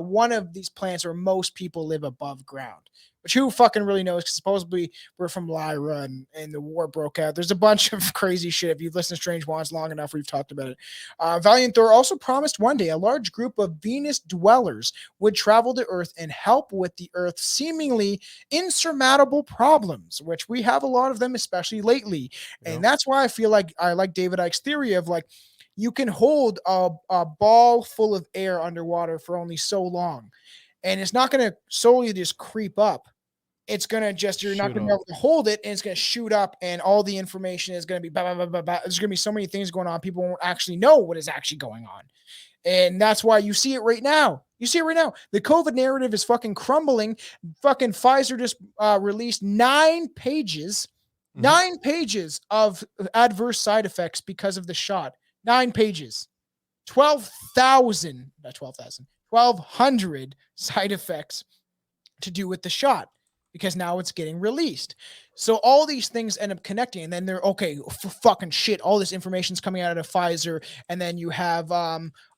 one of these planets where most people live above ground. Which who fucking really knows? Because supposedly we're from Lyra and the war broke out. There's a bunch of crazy shit. If you've listened to Strange Juans long enough, we've talked about it. Valiant Thor also promised one day a large group of Venus dwellers would travel to Earth and help with the Earth's seemingly insurmountable problems, which we have a lot of them, especially lately. Yeah. And that's why I feel like I like David Icke's theory of like, you can hold a ball full of air underwater for only so long. And it's not going to solely just creep up. It's going to just, you're not going to be able to hold it, and it's going to shoot up, and all the information is going to be blah, blah, blah, blah, blah. There's going to be so many things going on. People won't actually know what is actually going on. And that's why you see it right now. You see it right now. The COVID narrative is fucking crumbling. Fucking Pfizer just released 9 pages of adverse side effects because of the shot. 9 pages. 1,200 side effects to do with the shot. because now it's getting released. So all these things end up connecting, and then they're okay. Fucking shit! All this information's coming out of Pfizer, and then you have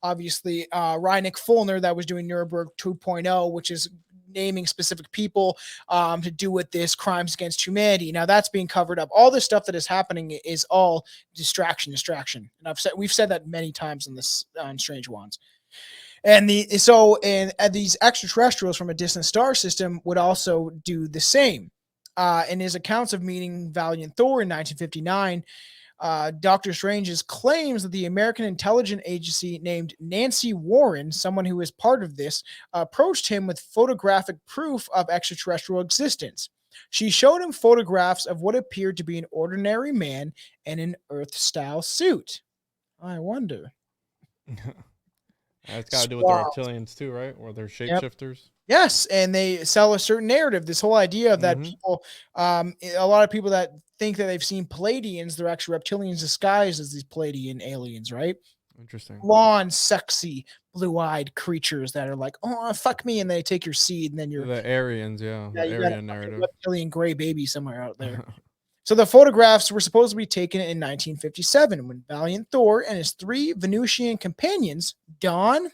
obviously Reineck Fullner that was doing Nuremberg 2.0, which is naming specific people to do with this crimes against humanity. Now that's being covered up. All this stuff that is happening is all distraction. And we've said that many times in this on Strange Ones. And these extraterrestrials from a distant star system would also do the same. In his accounts of meeting Valiant Thor in 1959, Dr. Strange's claims that the American intelligence agency named Nancy Warren, someone who is part of this, approached him with photographic proof of extraterrestrial existence. She showed him photographs of what appeared to be an ordinary man in an Earth-style suit. I wonder. It's got to do with the reptilians too, right? Or they're shapeshifters. Yes, and they sell a certain narrative. This whole idea of that people, a lot of people that think that they've seen Palladians, they're actually reptilians disguised as these Palladian aliens, right? Interesting. Blonde, sexy, blue-eyed creatures that are like, oh, fuck me, and they take your seed, and then you're the Aryans, the Aryan narrative. Reptilian gray baby somewhere out there. So the photographs were supposed to be taken in 1957 when Valiant Thor and his 3 Venusian companions, Dawn,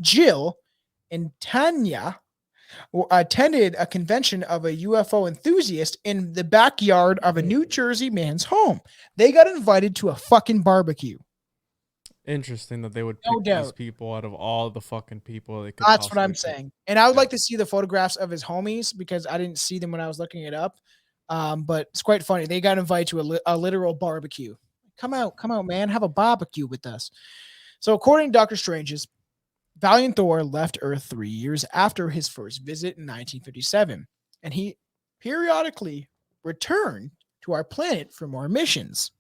Jill, and Tanya, attended a convention of a UFO enthusiast in the backyard of a New Jersey man's home. They got invited to a fucking barbecue. Interesting that they would pick these people out of all the fucking people they could. That's what I'm saying. And I would like to see the photographs of his homies because I didn't see them when I was looking it up. But it's quite funny. They got invited to a literal barbecue. Come out, man. Have a barbecue with us. So according to Dr. Strange's, Valiant Thor left Earth 3 years after his first visit in 1957, and he periodically returned to our planet for more missions.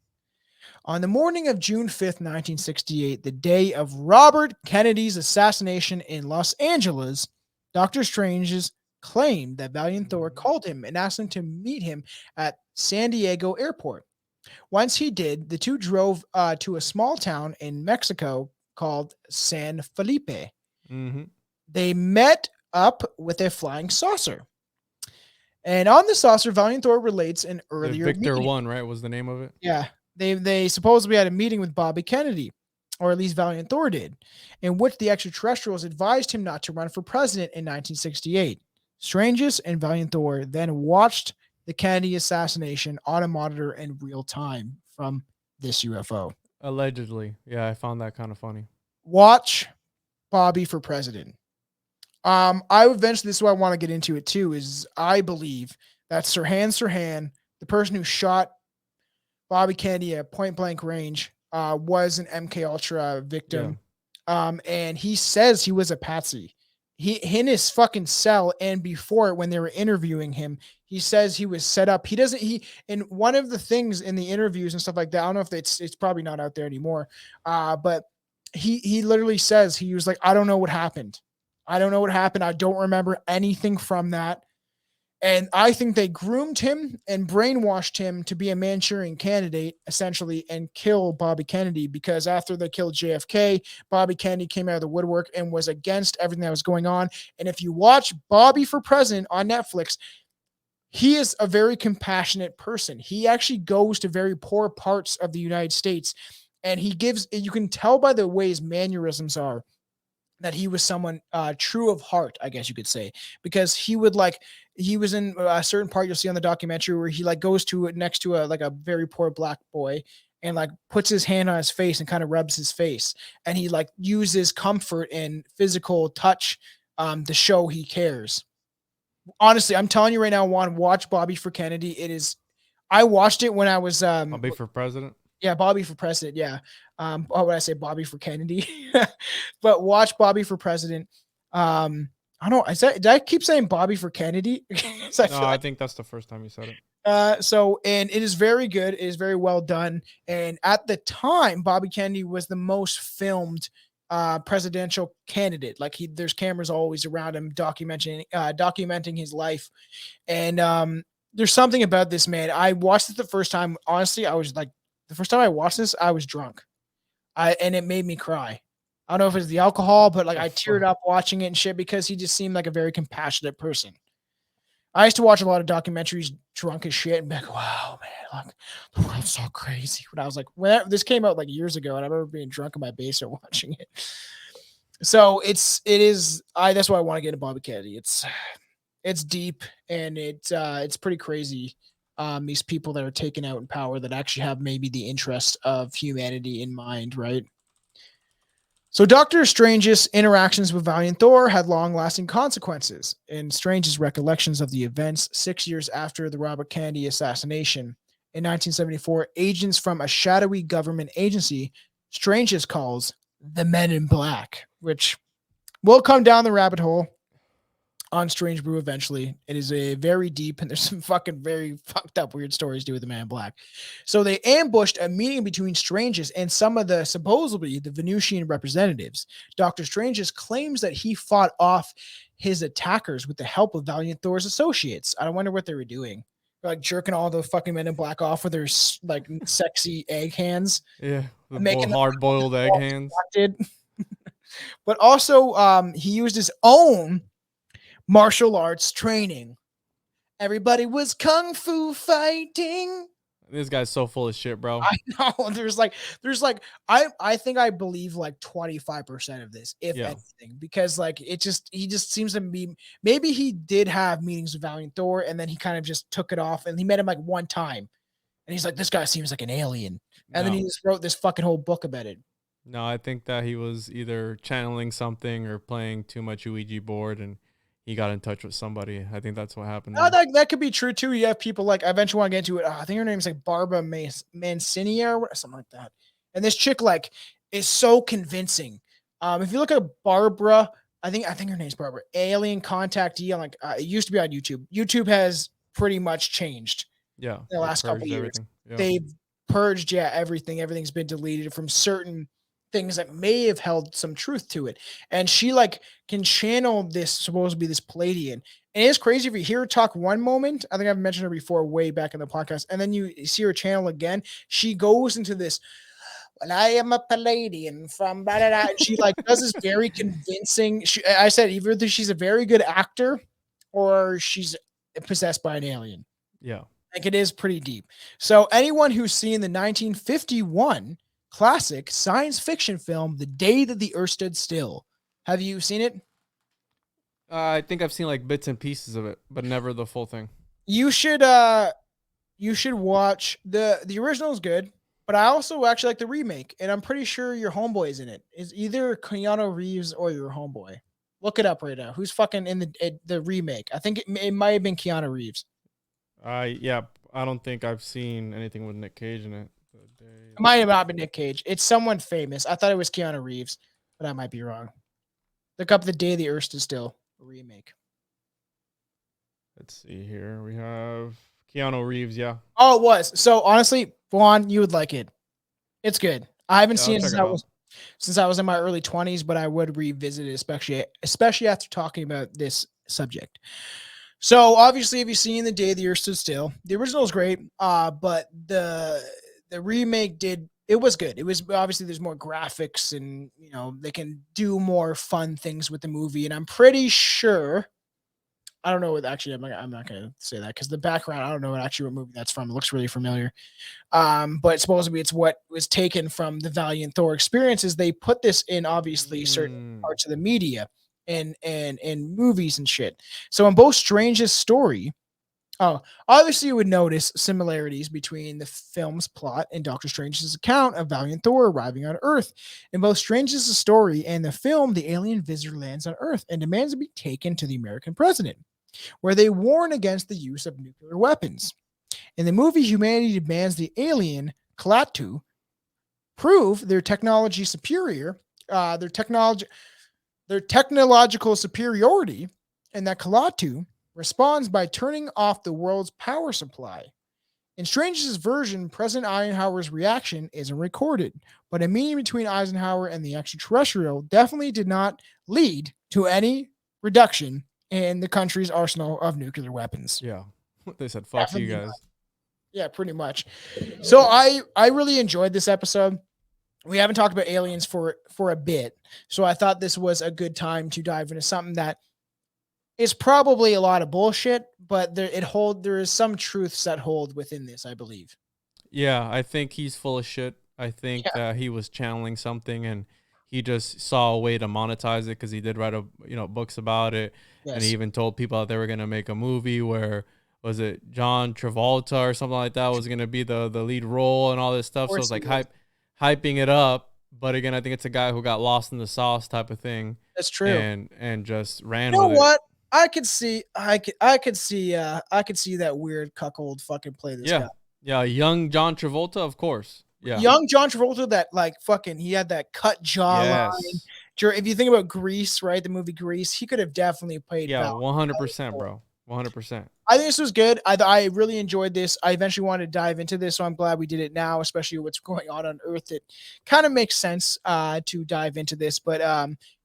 On the morning of June 5th, 1968, the day of Robert Kennedy's assassination in Los Angeles, Dr. Strange's claimed that Valiant Thor called him and asked him to meet him at San Diego Airport. Once he did, the two drove to a small town in Mexico called San Felipe. They met up with a flying saucer. And on the saucer, Valiant Thor relates an earlier Victor meeting. 1, right, was the name of it? Yeah. They supposedly had a meeting with Bobby Kennedy, or at least Valiant Thor did, in which the extraterrestrials advised him not to run for president in 1968. Strangest and Valiant Thor then watched the Kennedy assassination on a monitor in real time from this UFO. Allegedly. Yeah, I found that kind of funny. Watch Bobby for president. I would venture, this is why I want to get into it too, is I believe that Sirhan, the person who shot Bobby Kennedy at point blank range, was an MK Ultra victim. Yeah. And he says he was a patsy. He in his fucking cell and before it, when they were interviewing him, he says he was set up. In one of the things in the interviews and stuff like that, I don't know if it's probably not out there anymore. But he literally says, he was like, I don't know what happened. I don't remember anything from that. And I think they groomed him and brainwashed him to be a Manchurian candidate, essentially, and kill Bobby Kennedy, because after they killed JFK, Bobby Kennedy came out of the woodwork and was against everything that was going on. And if you watch Bobby for President on Netflix, he is a very compassionate person. He actually goes to very poor parts of the United States, and you can tell by the way his mannerisms are that he was someone true of heart, I guess you could say, because he was in a certain part you'll see on the documentary where he goes to next to a very poor black boy and puts his hand on his face and kind of rubs his face, and he uses comfort and physical touch to show he cares. Honestly, I'm telling you right now, Juan, watch Bobby for Kennedy. I watched it when I was Bobby for president. Yeah, Bobby for president. Yeah. What would I say? Bobby for Kennedy. But watch Bobby for president. I don't know. Did I keep saying Bobby for Kennedy? I think that's the first time you said it. And it is very good. It is very well done. And at the time, Bobby Kennedy was the most filmed presidential candidate. There's cameras always around him documenting his life. And there's something about this man. I watched it the first time. Honestly, the first time I watched this, I was drunk. And it made me cry. I don't know if it's the alcohol, but I teared up watching it and shit because he just seemed like a very compassionate person. I used to watch a lot of documentaries drunk as shit and be like, wow, man, like, the world's so crazy. When I was like, this came out like years ago, and I remember being drunk in my basement watching it. So that's why I want to get into Bobby Kennedy. It's deep, and it's pretty crazy. These people that are taken out in power that actually have maybe the interest of humanity in mind, right? So Doctor Strange's interactions with Valiant Thor had long-lasting consequences. In Strange's recollections of the events 6 years after the Robert Kennedy assassination in 1974, agents from a shadowy government agency Strange's calls the Men in Black, which will come down the rabbit hole on Strange Brew eventually. It is a very deep, and there's some fucking very fucked up weird stories to do with the Man in Black. So they ambushed a meeting between Strange's and some of the supposedly the Venusian representatives. Dr. Strange's claims that he fought off his attackers with the help of Valiant Thor's associates. I wonder what they were doing. They're like jerking all the fucking Men in Black off with their like sexy egg hands. Yeah, Making hard-boiled egg hands. But also, he used his own martial arts training. Everybody was kung fu fighting. This guy's so full of shit, bro. I know. I think I believe like 25% of this, if anything, because like he just seems to be, maybe he did have meetings with Valiant Thor and then he kind of just took it off, and he met him like one time and he's like, this guy seems like an alien. And then he just wrote this fucking whole book about it. No, I think that he was either channeling something or playing too much Ouija board, and he got in touch with somebody. I think that's what happened. That could be true too. You have people like, I eventually want to get into it. I think her name's like Barbara Mancinia or something like that. And this chick like is so convincing. If you look at Barbara, I think her name's Barbara, Alien Contactee. I'm like, it used to be on YouTube. YouTube has pretty much changed. Yeah, in the last couple of years. Yeah. They've purged everything. Everything's been deleted from certain things that may have held some truth to it. And she like can channel this, supposed to be this Palladian. And it's crazy if you hear her talk one moment. I think I've mentioned her before way back in the podcast. And then you see her channel again. She goes into this, well, I am a Palladian from blah, blah, blah. She like does this very convincing. I said either she's a very good actor or she's possessed by an alien. Yeah. Like it is pretty deep. So anyone who's seen the 1951 classic science fiction film, The Day That the Earth Stood Still. Have you seen it? I think I've seen like bits and pieces of it, but never the full thing. You should watch the original is good, but I also actually like the remake, and I'm pretty sure your homeboy is in it. It's either Keanu Reeves or your homeboy. Look it up right now. Who's fucking in the remake? I think it might have been Keanu Reeves. Yeah, I don't think I've seen anything with Nick Cage in it. It might have not been Nick Cage. It's someone famous. I thought it was Keanu Reeves, but I might be wrong. Look up The Day the Earth Stood Still remake. Let's see here. We have Keanu Reeves. Yeah. Oh, it was. So honestly, Juan, you would like it. It's good. I haven't seen it since I was in my early 20s, but I would revisit it, especially after talking about this subject. So obviously, have you seen The Day the Earth Stood Still? The original is great, but the remake was good. It was obviously there's more graphics and they can do more fun things with the movie. And I'm pretty sure, I don't know what actually I'm not gonna say that because the background, I don't know what movie that's from. It looks really familiar. But supposedly it's what was taken from the Valiant Thor experiences. They put this in obviously certain parts of the media and movies and shit. So in both Strangest story, obviously you would notice similarities between the film's plot and Doctor Strange's account of Valiant Thor arriving on Earth. In both Strange's story and the film, the alien visitor lands on Earth and demands to be taken to the American president, where they warn against the use of nuclear weapons. In the movie, humanity demands the alien, Klaatu, prove their technology superior, their technological superiority, and that Klaatu responds by turning off the world's power supply. In Strange's version, President Eisenhower's reaction isn't recorded, but a meeting between Eisenhower and the extraterrestrial definitely did not lead to any reduction in the country's arsenal of nuclear weapons. Yeah. They said, fuck definitely you guys. Not. Yeah, pretty much. So I really enjoyed this episode. We haven't talked about aliens for a bit, so I thought this was a good time to dive into something that is probably a lot of bullshit, but there is some truths that hold within this, I believe. Yeah, I think he's full of shit. I think that he was channeling something and he just saw a way to monetize it because he did write books about it. And he Yes. even told people that they were gonna make a movie where was it John Travolta or something like that was gonna be the lead role and all this stuff. So course it's like he was. hyping it up. But again, I think it's a guy who got lost in the sauce type of thing That's true. and just ran You know with it. what? I could see that weird cuckold fucking play this guy. Yeah, young John Travolta, of course. Yeah. Young John Travolta, that like fucking, he had that cut jawline. Yes. If you think about Grease, right, the movie Grease, he could have definitely played. Yeah, Val. 100%, bro. 100%. I think this was good. I really enjoyed this. I eventually wanted to dive into this, so I'm glad we did it now, especially what's going on Earth. It kind of makes sense to dive into this. But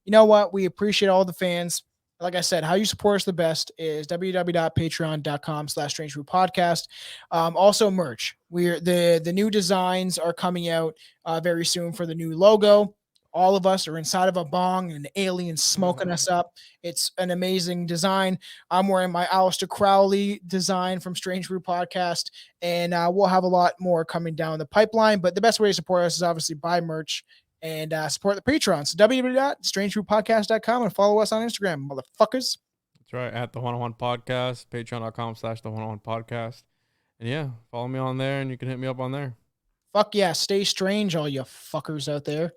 you know what? We appreciate all the fans. Like I said, how you support us the best is www.patreon.com/strangefoodpodcast. Also merch. The new designs are coming out very soon for the new logo. All of us are inside of a bong and an alien smoking us up. It's an amazing design. I'm wearing my Aleister Crowley design from Strange Brew Podcast, and we'll have a lot more coming down the pipeline. But the best way to support us is obviously buy merch and support the Patreon. So www.strangebrewpodcast.com and follow us on Instagram, motherfuckers. That's right. At the 101 podcast, patreon.com/the 101 podcast. And yeah, follow me on there and you can hit me up on there. Fuck yeah. Stay strange, all you fuckers out there.